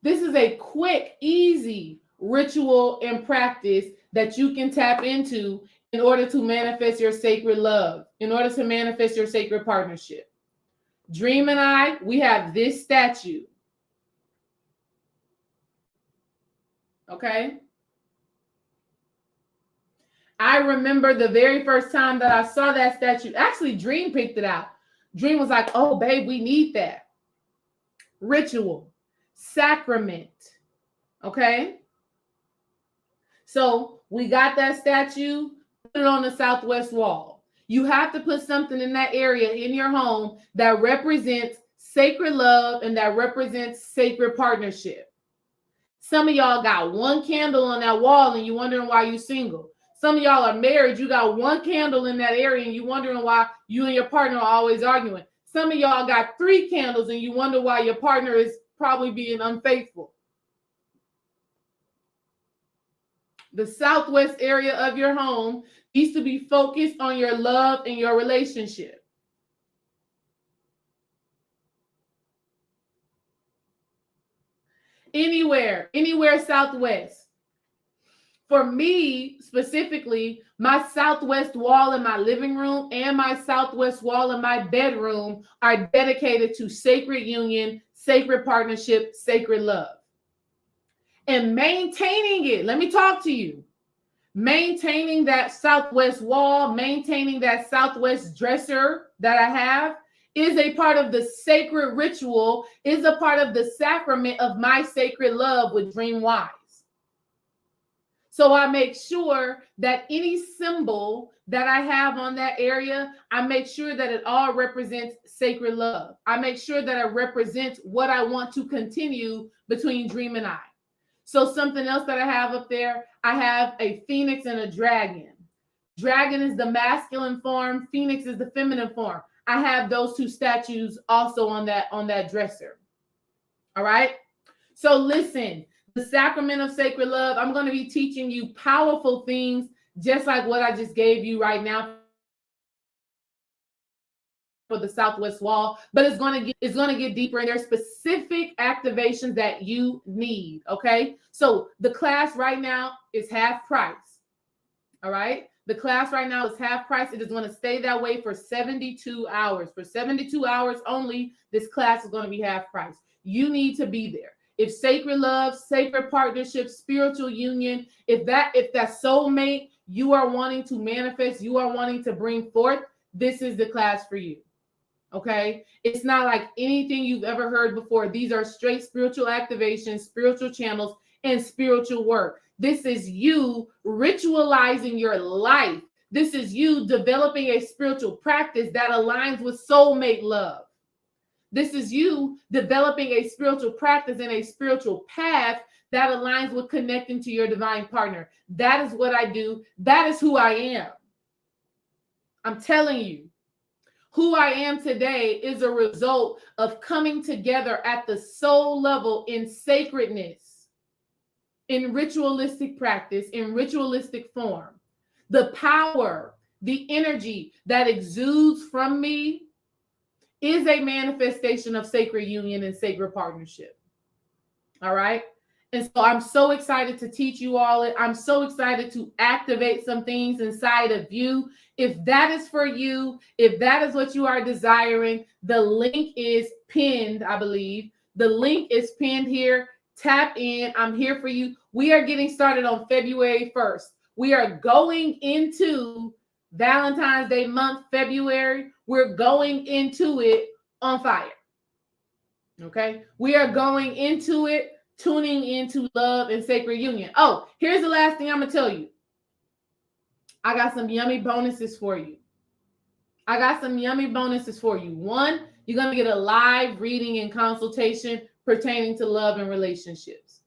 This is a quick, easy ritual and practice that you can tap into in order to manifest your sacred love, in order to manifest your sacred partnership. Dream and I, we have this statue. Okay. I remember the very first time that I saw that statue. Actually, Dream picked it out. Dream was like, oh, babe, we need that. Ritual, sacrament. Okay. So we got that statue, put it on the southwest wall. You have to put something in that area in your home that represents sacred love and that represents sacred partnership. Some of y'all got one candle on that wall and you're wondering why you're single. Some of y'all are married, you got one candle in that area and you're wondering why you and your partner are always arguing. Some of y'all got 3 candles and you wonder why your partner is probably being unfaithful. The southwest area of your home needs to be focused on your love and your relationship. Anywhere southwest. For me, specifically, my southwest wall in my living room and my southwest wall in my bedroom are dedicated to sacred union, sacred partnership, sacred love. And maintaining it, let me talk to you. Maintaining that southwest wall, maintaining that southwest dresser that I have is a part of the sacred ritual, is a part of the sacrament of my sacred love with Dream Wise. So I make sure that any symbol that I have on that area, I make sure that it all represents sacred love. I make sure that it represents what I want to continue between Dream and I. So something else that I have up there, I have a phoenix and a dragon. Dragon is the masculine form, phoenix is the feminine form. I have those 2 statues also on that dresser. All right? So listen, the sacrament of sacred love, I'm going to be teaching you powerful things just like what I just gave you right now for the southwest wall, but it's going to get deeper, and there's specific activations that you need. Okay, so the class right now is half price. All right, the class right now is half price. It is going to stay that way for 72 hours. For 72 hours only, this class is going to be half price. You need to be there. If sacred love, sacred partnership, spiritual union, if that soulmate you are wanting to manifest, you are wanting to bring forth, this is the class for you. Okay, it's not like anything you've ever heard before. These are straight spiritual activations, spiritual channels, and spiritual work. This is you ritualizing your life. This is you developing a spiritual practice that aligns with soulmate love. This is you developing a spiritual practice and a spiritual path that aligns with connecting to your divine partner. That is what I do. That is who I am. I'm telling you. Who I am today is a result of coming together at the soul level in sacredness, in ritualistic practice, in ritualistic form. The power, the energy that exudes from me is a manifestation of sacred union and sacred partnership. All right. And so I'm so excited to teach you all it. I'm so excited to activate some things inside of you. If that is for you, if that is what you are desiring, the link is pinned, I believe. The link is pinned here. Tap in. I'm here for you. We are getting started on February 1st. We are going into Valentine's Day month, February. We're going into it on fire. Okay? We are going into it tuning into love and sacred union. Oh, here's the last thing I'm going to tell you. I got some yummy bonuses for you. One, you're going to get a live reading and consultation pertaining to love and relationships.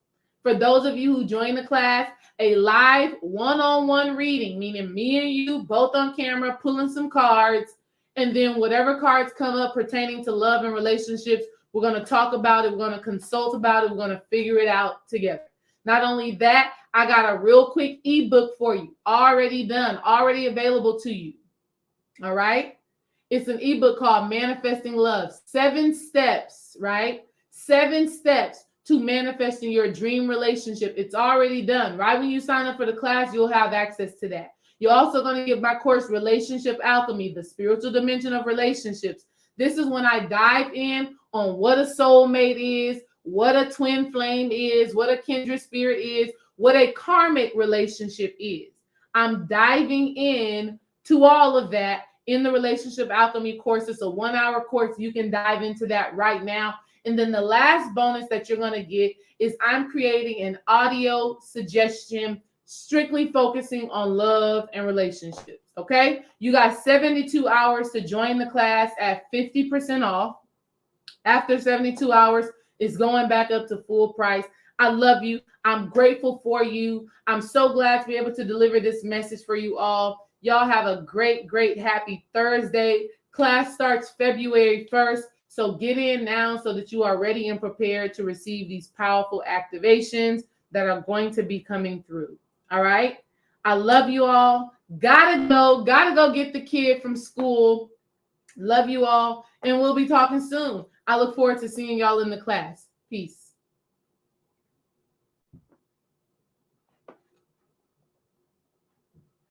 For those of you who join the class, a live one-on-one reading, meaning me and you both on camera pulling some cards, and then whatever cards come up pertaining to love and relationships, we're going to talk about it, we're going to consult about it, we're going to figure it out together. Not only that, I got a real quick ebook for you, already done, already available to you. All right? It's an ebook called Manifesting Love. 7 steps, right? 7 steps to manifesting your dream relationship. It's already done. Right when you sign up for the class, you'll have access to that. You're also going to get my course, Relationship Alchemy, the spiritual dimension of relationships. This is when I dive in on what a soulmate is, what a twin flame is, what a kindred spirit is, what a karmic relationship is. I'm diving in to all of that in the Relationship Alchemy course. It's a 1-hour course. You can dive into that right now. And then the last bonus that you're going to get is I'm creating an audio suggestion strictly focusing on love and relationships. Okay? You got 72 hours to join the class at 50% off. After 72 hours, it's going back up to full price. I love you. I'm grateful for you. I'm so glad to be able to deliver this message for you all. Y'all have a great, great, happy Thursday. Class starts February 1st. So get in now so that you are ready and prepared to receive these powerful activations that are going to be coming through. All right. I love you all. Gotta go get the kid from school. Love you all. And we'll be talking soon. I look forward to seeing y'all in the class. Peace.